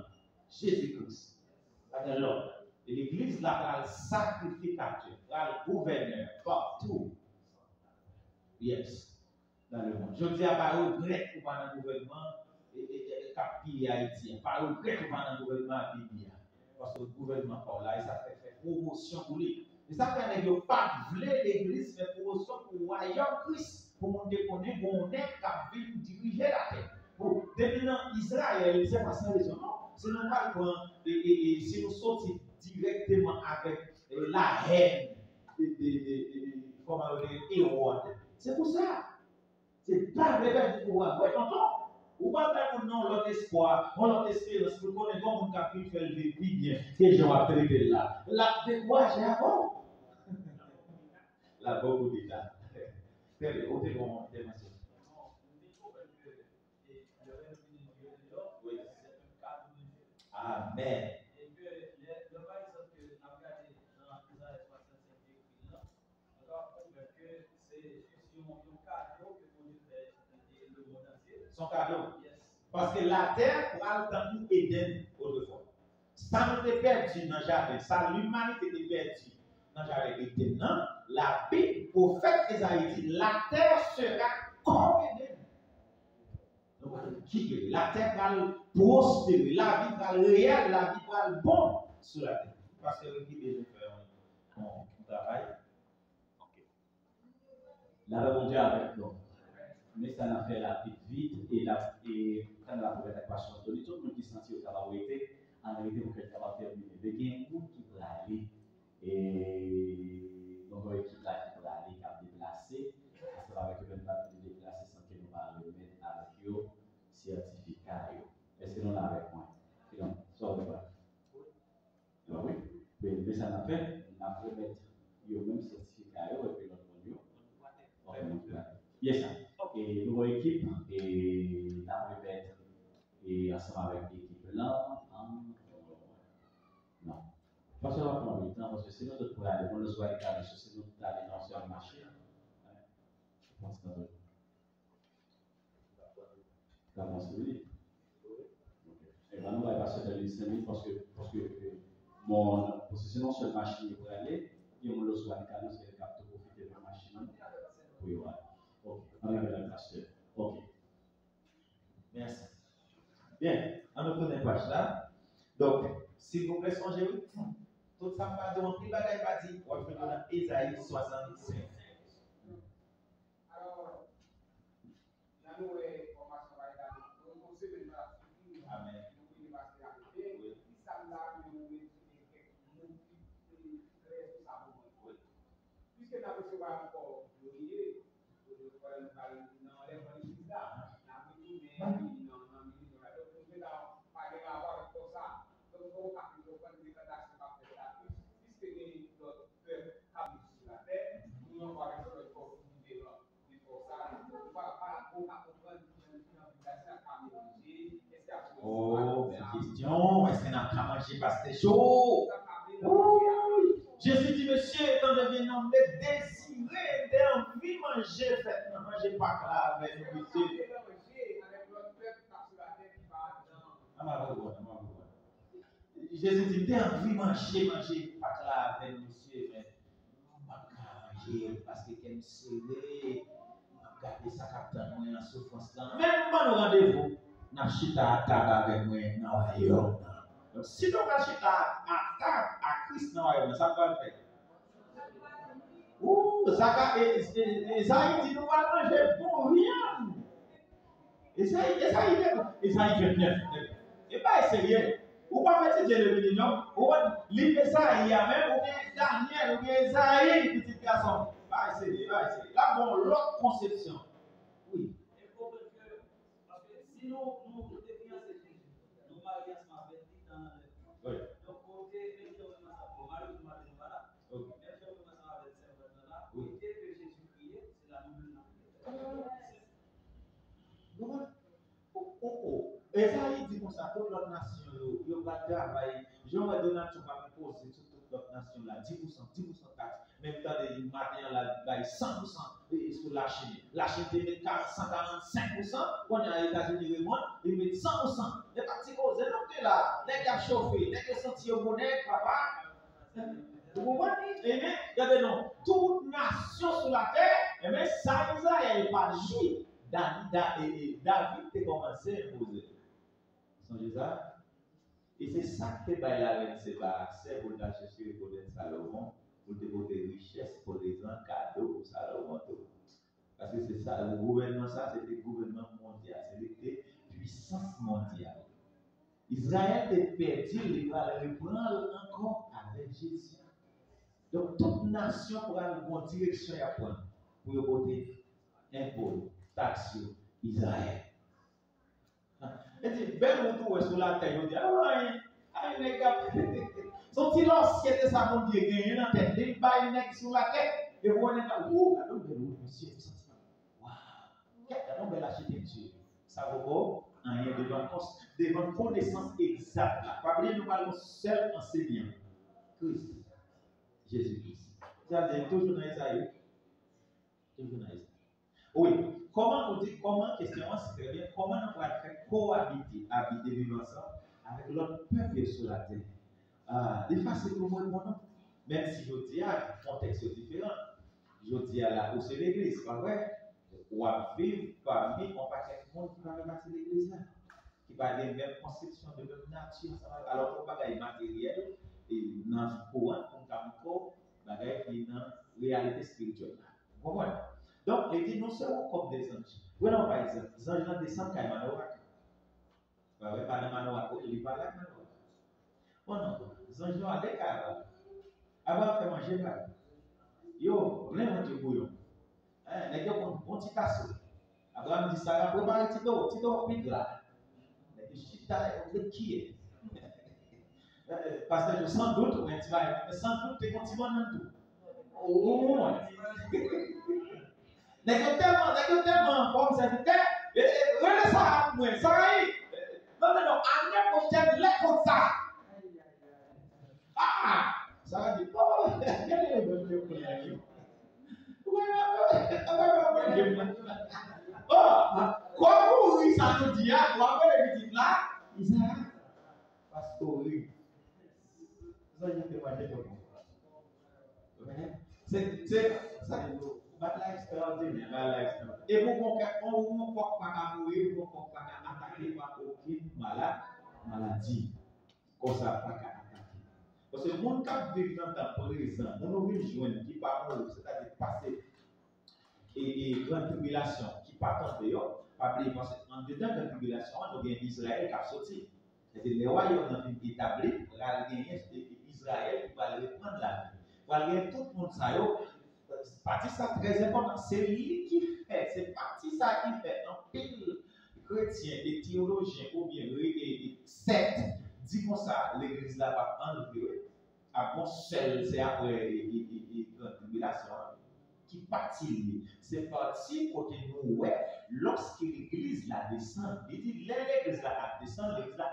B: Jésus-Christ. Avec l'ordre. Et l'église là va le sacrificateur, va le gouverneur partout. Yes. Dans le monde. Je dis à pas regret pour pas dans le gouvernement et Capi Haïti. Pas regret pour pas dans le gouvernement Biblia. Parce que le gouvernement par là, ça fait promotion pour lui. Et ça fait que pas voulait l'église faire promotion pour le royaume Christ. Pour monter qu'on est bon, on est capable de diriger la terre. Pour devenir Israël, c'est pas ça raison, non? C'est normal et si nous sortons directement avec la haine comment on dit, Hérode. C'est pour ça. C'est pas vrai du pouvoir. Ouais, tonton. Ou pas faire non l'autre espoir, l'autre espérance pour qu'on ait comme un capitaine fait le vie bien. Que je vais traiter là. La de quoi j'ai avant? La beaucoup d'état. Très bien. Au bon, Amen. Son cadeau. Parce que la terre prend le temps pour Éden autrefois. Ça nous est perdu dans le jardin. Ça, l'humanité est perdue dans le jardin d'Éden. La Bible, prophète Esaïe dit, la terre sera comme Éden. La terre va prospérer, la vie va réelle, la vie va bon sur la terre. Parce que qui déjà fait un travail.
D: La bon Dieu avec nous. Mais ça n'a fait la petite vite et quand la première équation de tout le monde qui sentit au travail était en réalité pour que le travail termine. Il y a un groupe qui peut aller et donc l'équipe là qui peut aller qui a déplacé parce que avec le pas de déplacer sans que nous pas le mettre avec eux certificat. Est-ce que nous l'avons avec moi? Donc ça va pas. Oui. Mais ça n'a fait on a fait mettre le même certificat et puis l'autre monde. Yes, et nous équipe et la remettre et ensemble avec l'équipe là. Non. Pas seulement pour le temps, parce que sinon, notre problème, on le soit écarté, c'est nous d'aller dans ce marché. Je pense que ça va se dire. Et ben, nous, on va passer dans les 5 minutes parce que sinon, sur le machine pour aller, et on le soit écarté, parce qu'il capte profiter de la machine. Oui, voilà. Ok, on a la pasteur. Ok.
B: Merci. Bien, on ne connaît pas ça. Donc, s'il vous plaît, songez-vous. Tout ça va dire, on ne va pas dire, on va dans Ésaïe 65.
C: Alors, nous, on va
B: Amen.
E: Puisque nous avons encore Glorier, dans les politiques là, nous avons tout mais donc nous devons parler avoir pour ça. Donc on va faire une déclaration par là, puisque les autres peuvent habiter sur la terre, nous on va rester le corps pour ça. On va comprendre
B: oh, belle question. Est-ce qu'on a qu'à manger parce que c'est chaud? Jésus dit, monsieur, quand je viens nommer, désiré, d'envie manger, faites ne mangez pas là avec nous, monsieur. Jésus dit, t'as envie manger pas là avec nous, monsieur, mais pas manger parce que qu'elle me serré, regardez ça captain moi en souffrance là. Même pas nos rendez-vous, n'a chita à table avec moi dans royaume. Donc si on va chita à table à Christ dans royaume, ça va le faire. Ouh, ça Esaïe dit nous allons manger pour rien. Esaïe 29. Et pas sérieux. Ou pas mettre Dieu le non, ou livre ça il y a même ou bien Daniel ou bien Esaïe petit garçon. Pas essayer. Là bon l'autre conception. Oui.
D: Il faut que parce que si nous défions ces choses, nous marions avec dans
B: Oui.
D: donc côté même si on commence à pour marier nous marions voilà. Même si on commence avec ces là, côté que Jésus priait, c'est la même
B: Esaïe dit comme ça, toute l'autre nation, il va travailler. Jean va donner tout va me poser sur toute l'autre nation là, 10% taxe. Même temps de matin là, 100% sur la Chine. La Chine te met 145%, on est aux États-Unis, ils mettent 100%. Les partis causés, donc là, les gars chauffés, les gars sentis au bonnet, papa. Vous comprenez? Et bien, regardez non, toute nation sur la terre, et bien, ça, Israël, pas joué. David a commencé à imposer. Songez ça? Et c'est ça que la reine Séba accès pour chercher pour les Salomon, pour développer des richesses pour les gens, cadeaux pour Salomon. Parce que c'est ça, le gouvernement, ça, c'était le gouvernement mondial, c'était puissance mondiale. Israël est perdu, il va le reprendre encore avec Jésus. Donc, toute nation pourra une bonne direction à prendre pour voter impôt, taxe, Israël. Et dit, belle retour sur la terre, il dit, ah, les gars, sont-ils l'ancien de sa mon Dieu, il y a une tête, il va une sur la tête, et vous voyez, ouh, la longue belle monsieur, waouh, quelle belle architecture. Ça vaut pas rien devant connaissance exacte. Pas oublier, nous parlons seul enseignant, Christ, Jésus-Christ. Ça veut dire toujours dans Isaïe. Toujours dans Isaïe. Oui. Comment on dit, question, c'est très bien, comment on va faire cohabiter, habiter, vivre ensemble avec l'autre peuple sur la terre? Des fois, c'est pour moi, même si je dis à un contexte différent, je dis à la, où c'est l'église, pas vrai? Ou à vivre parmi, on va quelque monde qui va repartir l'église là, qui va avoir la même conception de même nature, alors qu'on va gagner matériel, et dans le courant, on va encore gagner dans la réalité spirituelle. Vous comprenez? Donc, il dit, nous serons comme des anges. Voilà, par exemple, les anges descendent quand ils manouak. Pas de manouak, ils parlent avec manouak. Oh non, les anges ont des carottes. Avant de faire manger, yo, vraiment du bouillon. Les gars ont un bon petit casseau. Abraham dit ça, préparez Tito, pigla. Les chita, les qui est. Parce que sans doute, mais sans doute, tu es continué dans tout. Au moins. N'est-ce tellement comme ça, regardez ça à moi, ça y est. Non, à prochaine, les comme ça. Ah, ça va dire, oh, quel est le bon Dieu pour la vie? Oh, comment oui, ça nous dit, comment les petits là, ils sont parce que oui, ça y est, c'est pas de c'est ça. Bataille extraordinaire. Et vous ne pouvez pas mourir, vous ne pouvez pas attaquer par aucune maladie. Comme ça, pas attaquer. Parce que mon cap vit dans ta présent, mon ouvre joindre qui part mourir, c'est-à-dire passer et grande tribulation qui part en dehors. Pas oublier, parce qu'en dedans de la tribulation, nous avons Israël qui a sorti. C'est-à-dire les royaumes ont été établis, il y a Israël qui va reprendre la vie. Il va gagner tout le monde, ça c'est parti ça très important. C'est lui qui fait, c'est parti ça qui fait. Un pile chrétien, des théologiens ou bien des sectes, dit comme ça, l'église là va enlever. À bon seul, c'est après la tribulation qui partit. C'est parti côté nous, ouais, lorsque l'église la descend, il dit l'église la descend, l'église là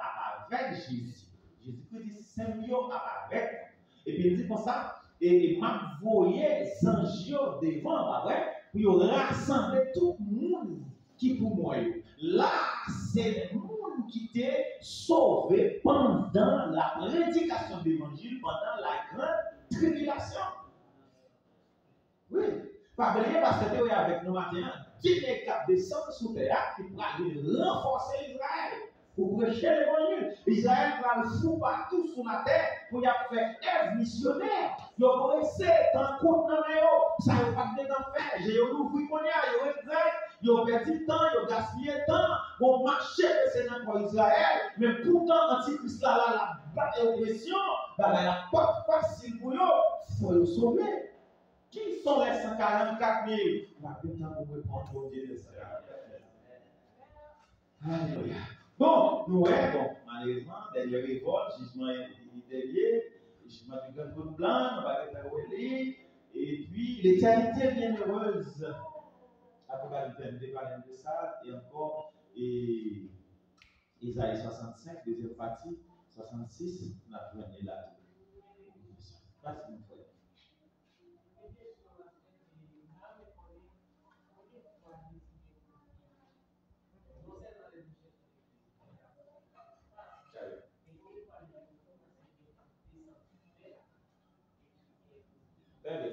B: avec Jésus. Jésus-Christ dit c'est mieux avec. Et puis il dit comme ça, et m'a voyé les anges devant, pour rassembler tout le monde qui pour moi. Là, c'est le monde qui t'est sauvé pendant la prédication de l'évangile, pendant la grande tribulation. Oui, pas oublier parce que tu es avec nous maintenant, qui est capable de descendre sous terre qui va renforcer Israël pour prêcher l'évangile. Israël va le fou partout sur la terre pour y faire œuvre missionnaire. Ils vont essayer d'en compte dans les ça ne va pas de faire. J'ai ouvert qu'on y a, ils ont fait. Ils ont perdu temps, ils ont gaspillé temps, ils ont marché pour Israël, mais pourtant, Antichrist là, la oppression, la pas facile pour eux, il faut le sauver. Qui sont les 144 000? On va bien pour répondre au Dieu de ça. Alléluia. Bon, nous voyons, malheureusement, derrière les révoltes, jugement derrière, jugement du grand blanc, on va faire relire, et puis l'éternité bienheureuse. Apocalypse 22 parle de ça, et encore, et Isaïe 65, deuxième partie, 66, on a pris là. Merci, mon frère.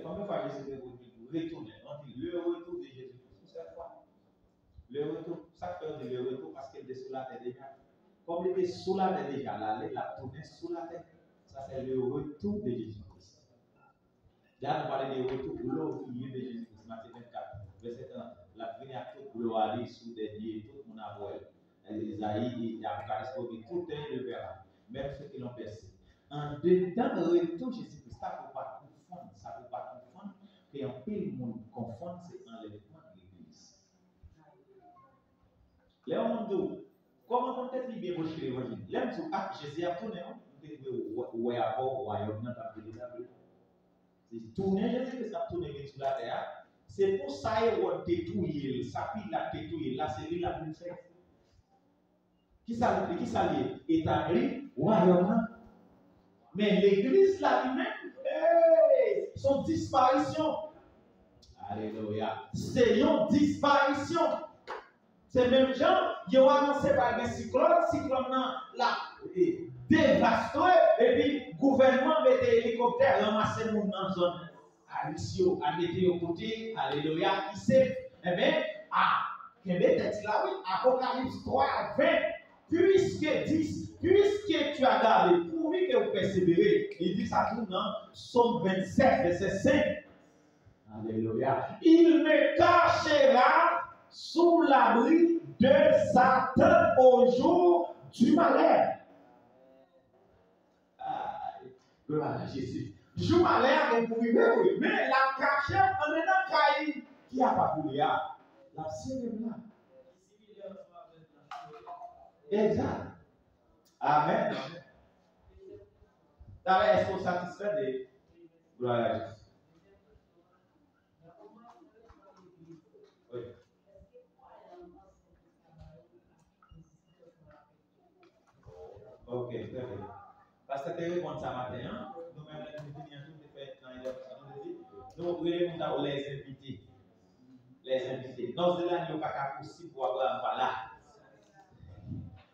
B: Combien de fois Jésus est retourné? On dit le retour de Jésus-Christ. Cette fois, le retour, ça fait le retour parce qu'il était sous la terre déjà. Comme il était sous la terre déjà, là, il a tourné sous la terre. Ça, c'est le retour de Jésus-Christ. Là, on parlait du retour pour l'ouvrier de Jésus-Christ. Matthieu 24, verset 1. La venue à toute gloire sous des dieux, tout le monde a volé. Isaïe, il a parlé tout est le verra, même ceux qui l'ont percé. En dedans le retour de Jésus-Christ, ça ne peut pas confondre, ça ne peut pas confondre, et en peu le monde confondre, c'est enlèvement de l'église. Là, on dit, comment on peut bien rejeter l'évangile? Là, on dit, Jésus a tourné, on dit, ouais, avant, royaume, dans ta vie, c'est tourner, Jésus-Christ a tourné sur la terre. C'est pour ça qu'on a détruit, ça puis la détruit, là, c'est lui la plus faite. Qui ça lié? Établi, royaume. Mais l'église là lui-même, hey, son disparition. Alléluia. C'est une disparition. C'est même gens, ils ont annoncé par un cyclone là, dévasté, et puis le gouvernement mettait hélicoptère, ramasser nous dans la zone. Alissio, à mettre au côté, alléluia, qui sait, eh bien, là, oui, Apocalypse 3, 20, puisque tu as gardé, pourvu que vous persévérez, il dit ça tout dans Psaume 27, verset 5. Alléluia. Il me cachera sous l'abri de Satan au jour du malheur. Gloire à Jésus. Jour malheur, vous pouvez vivre, oui. Mais la cachette, on est dans le cahier. Qui a pas voulu là? La célébration. Exact. Amen. D'ailleurs, est-ce qu'on est satisfait de gloire à Jésus? Oui. Ok, très bien. Parce que tu réponds ça matin, nous-mêmes, nous venons de faire dans les nous voulons les invités. Les invités. Dans ce là, nous n'avons pas possible pour Abraham là.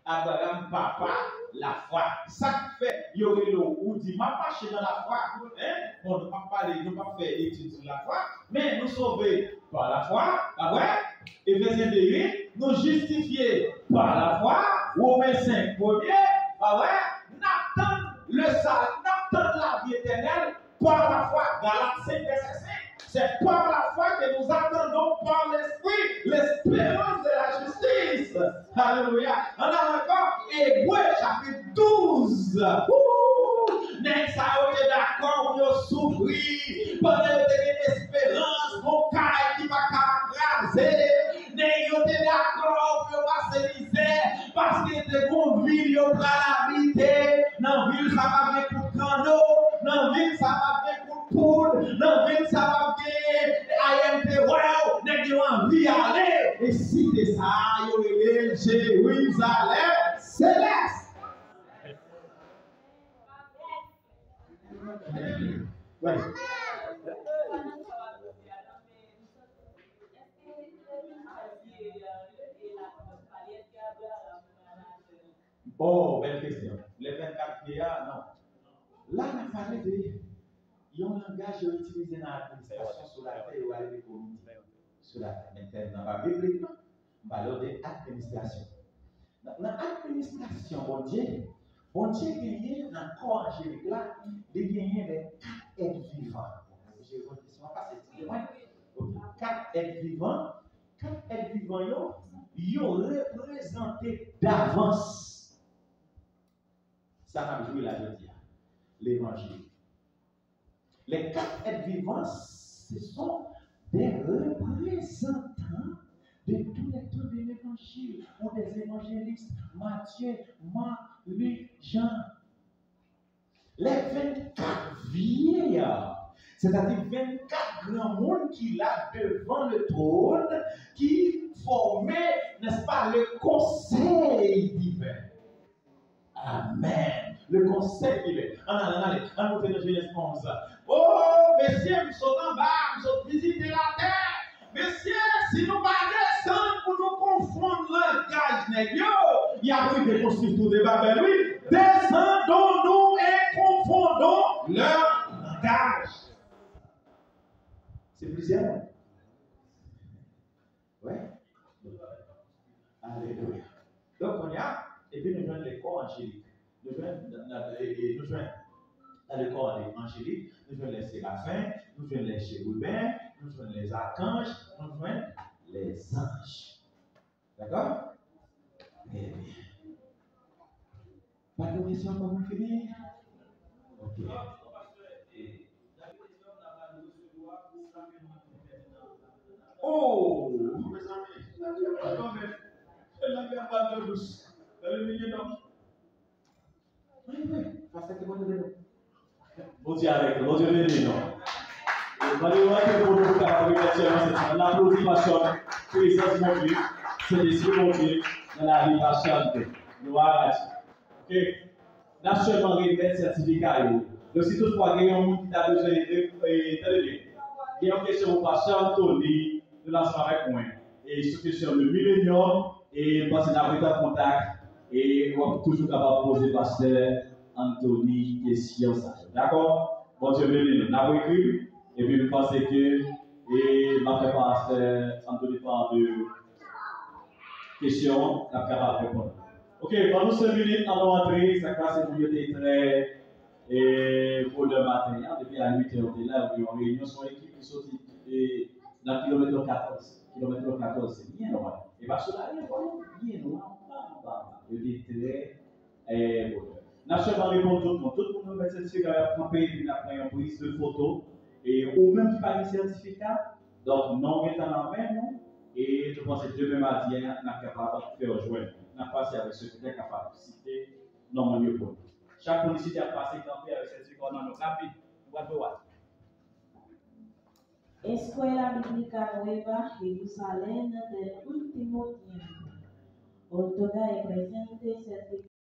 B: Abraham, papa, la foi. Ça fait, il y aurait l'eau où dit, ma pas dans la foi. On ne peut pas parler, nous ne pas faire études sur la foi, mais nous sauver par la foi. Ah ouais? Éphésiens 2, nous justifier par la foi. Romains 5, premier. Ah ouais? N'attend le salut, n'attend la vie éternelle par la foi. Galates 5, verset 5. C'est par la foi que nous attendons par l'esprit l'espérance de la justice. Hébreu chapitre 12. Nèg ça était d'accord pour souffrir, pendant que espérance, mon caille qui va craser. Nèg était d'accord pour passer misère, parce que de bon ville yo pral habiter, dans ville ça va venir pour cano, dans ville ça va venir pour poule, dans ville ça va venir IMT wow, nèg yo envie aller, et si c'est ça yo relé Jérusalem céleste. Ouais. Oh, belle question. Les 24 PA, non. Là, on a parlé de un langage utilisé dans l'administration sur la terre ou à l'économie. Sur la terre. Maintenant, dans la Bible, on parle d'administration. Dans l'administration, bon Dieu, il y a un corps angélique là, il y a des 4 êtres vivants. Je vais vous dire, 4 êtres vivants, ils ont représenté d'avance. Ça m'a joué la jeudi, l'évangile. Les 4 êtres vivants, ce sont des représentants de tous les temps de l'évangile, ou des évangélistes, Matthieu, Marc, Luc, Jean. Les 24 vieillards, c'est-à-dire 24 grands mondes qui là devant le trône, qui formaient, n'est-ce pas, le conseil divin. Amen. Le conseil divin. Allez, on nous fait dans Genèse 11. Oh, messieurs, nous sommes en bas, nous sommes visiter la terre. Messieurs, si nous ne descendons pour nous confondre le langage, il y a pris des constructeurs de Babel, oui. Descendons-nous et confondons leur langage. C'est plusieurs. Ouais. Alléluia. Donc, on y a, et puis nous joignons les corps angéliques. Nous joignons dans le corps angélique, nous joignons les séraphins, nous joignons les chérubins, nous joignons les archanges, nous joignons les anges. D'accord? Eh bien. Pas de question pour vous finir? Ok. Oh, mes amis, attendez, elle n'a bien pas de douce. Elle est milieu d'homme. Oui, parce que vous devez. Bon Dieu avec nous, bon Dieu béni nous. Malheureusement, pour nous faire c'est l'applaudissement, présence mon Dieu, c'est l'esprit mon Dieu, dans la vie patiente. Nous arrêtons. Ok? Naturellement, révèle certificat. Donc, si toutefois, il y a un monde qui a besoin de il y a une question au pasteur Tony, de l'ensemble avec moi. Et sur question de millénium, et parce que nous avons contact, et on est toujours capable de poser pasteur Anthony question. D'accord? Bon Dieu béni, nous avons écrit, et puis nous pensons que, et ma pasteur Anthony parle de questions, nous sommes capables de répondre. Ok, pendant 5 minutes, allons entrer, ça passe pour être très pour le matin. Depuis à 8h, on est là, on a une réunion sur l'équipe qui sortit dans le kilomètre 14. Kilomètre 14, c'est bien loin. Et parce que là, il y a bien loin, il est très bon. Naturellement, répondre tout le monde. Tout le monde met un certificat, camper, puis après une prise de photo. Et ou même qui parle de certificat, donc non, il est en main, non. Et je pense que demain matin, on est capable de faire joindre. On a passé avec ceux qui sont capables de citer normalement pour nous. Chaque policier a passé camper avec cette figure dans nos rapide. Nous allons voir.
F: Escuela Bíblica Nueva Jerusalén del último tiempo. Otorga el presente certificado.